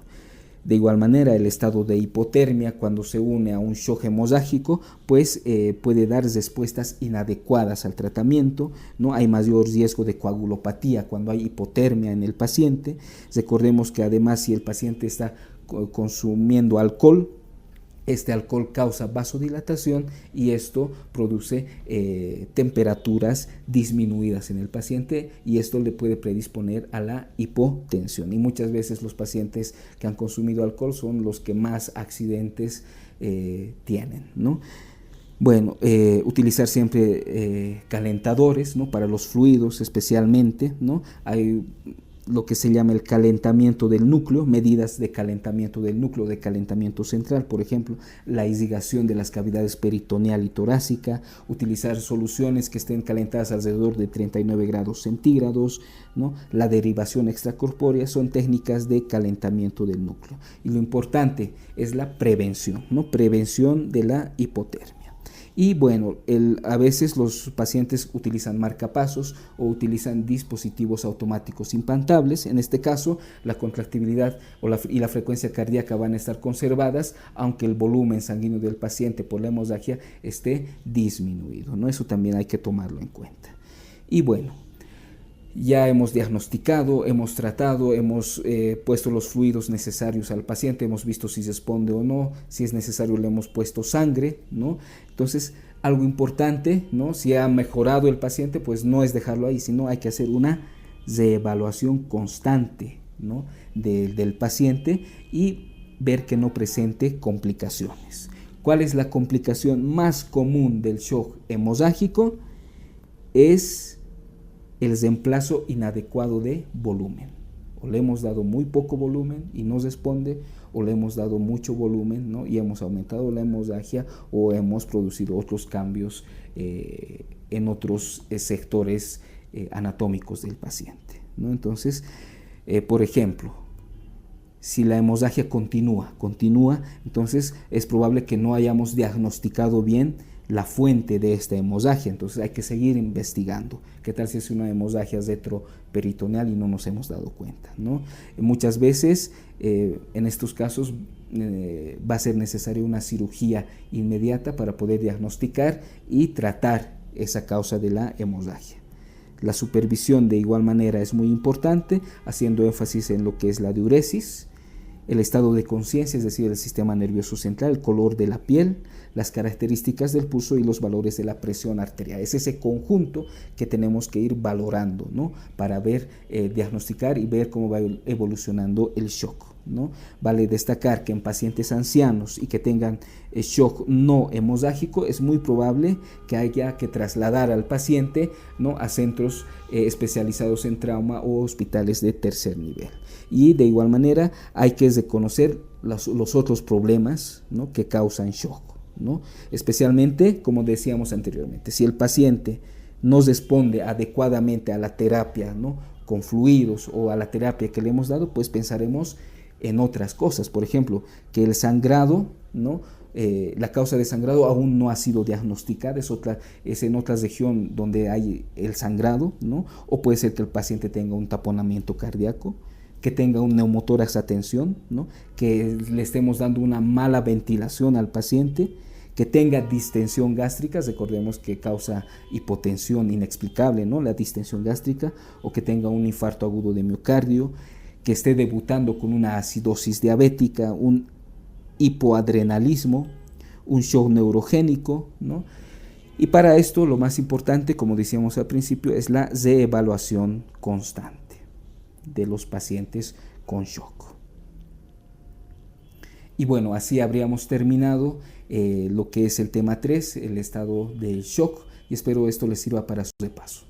De igual manera, el estado de hipotermia, cuando se une a un shock hemorrágico, pues puede dar respuestas inadecuadas al tratamiento, ¿no? Hay mayor riesgo de coagulopatía cuando hay hipotermia en el paciente. Recordemos que además, si el paciente está consumiendo alcohol, este alcohol causa vasodilatación y esto produce temperaturas disminuidas en el paciente y esto le puede predisponer a la hipotensión. Y muchas veces los pacientes que han consumido alcohol son los que más accidentes tienen, ¿no? Bueno, utilizar siempre calentadores, ¿no?, para los fluidos especialmente, ¿no? Hay lo que se llama el calentamiento del núcleo, medidas de calentamiento del núcleo, de calentamiento central, por ejemplo, la irrigación de las cavidades peritoneal y torácica, utilizar soluciones que estén calentadas alrededor de 39 grados centígrados, ¿no? La derivación extracorpórea son técnicas de calentamiento del núcleo. Y lo importante es la prevención, ¿no?, prevención de la hipotermia. Y bueno, a veces los pacientes utilizan marcapasos o utilizan dispositivos automáticos implantables. En este caso, la contractibilidad y la frecuencia cardíaca van a estar conservadas, aunque el volumen sanguíneo del paciente por la hemorragia esté disminuido, ¿no? Eso también hay que tomarlo en cuenta. Y bueno, ya hemos diagnosticado, hemos tratado, hemos puesto los fluidos necesarios al paciente, hemos visto si responde o no, si es necesario le hemos puesto sangre, ¿no? Entonces, algo importante, ¿no?, si ha mejorado el paciente, pues no es dejarlo ahí, sino hay que hacer una reevaluación constante, ¿no?, del paciente y ver que no presente complicaciones. ¿Cuál es la complicación más común del shock hemorrágico? Es el reemplazo inadecuado de volumen. O le hemos dado muy poco volumen y no responde, o le hemos dado mucho volumen, ¿no?, y hemos aumentado la hemorragia o hemos producido otros cambios en otros sectores anatómicos del paciente, ¿no? Entonces, por ejemplo, si la hemorragia continúa, entonces es probable que no hayamos diagnosticado bien la fuente de esta hemorragia, entonces hay que seguir investigando. ¿Qué tal si es una hemorragia retroperitoneal y no nos hemos dado cuenta, ¿no? Muchas veces en estos casos va a ser necesaria una cirugía inmediata para poder diagnosticar y tratar esa causa de la hemorragia. La supervisión de igual manera es muy importante, haciendo énfasis en lo que es la diuresis, el estado de conciencia, es decir, el sistema nervioso central, el color de la piel, las características del pulso y los valores de la presión arterial. Es ese conjunto que tenemos que ir valorando, ¿no?, para ver, diagnosticar y ver cómo va evolucionando el shock, ¿no? Vale destacar que en pacientes ancianos y que tengan shock no hemorrágico es muy probable que haya que trasladar al paciente, ¿no?, a centros especializados en trauma o hospitales de tercer nivel. Y de igual manera hay que reconocer los otros problemas, ¿no?, que causan shock, ¿no? Especialmente, como decíamos anteriormente, si el paciente no responde adecuadamente a la terapia, ¿no?, con fluidos o a la terapia que le hemos dado, pues pensaremos en otras cosas. Por ejemplo, que el sangrado, ¿no? La causa de sangrado aún no ha sido diagnosticada, es en otra región donde hay el sangrado, ¿no? O puede ser que el paciente tenga un taponamiento cardíaco, que tenga un neumotórax a tensión, ¿no? Que le estemos dando una mala ventilación al paciente, que tenga distensión gástrica, recordemos que causa hipotensión inexplicable, ¿no? La distensión gástrica, o que tenga un infarto agudo de miocardio, que esté debutando con una acidosis diabética, un hipoadrenalismo, un shock neurogénico, ¿no? Y para esto lo más importante, como decíamos al principio, es la reevaluación constante de los pacientes con shock. Y bueno, así habríamos terminado lo que es el tema 3, el estado del shock, y espero esto les sirva para su repaso.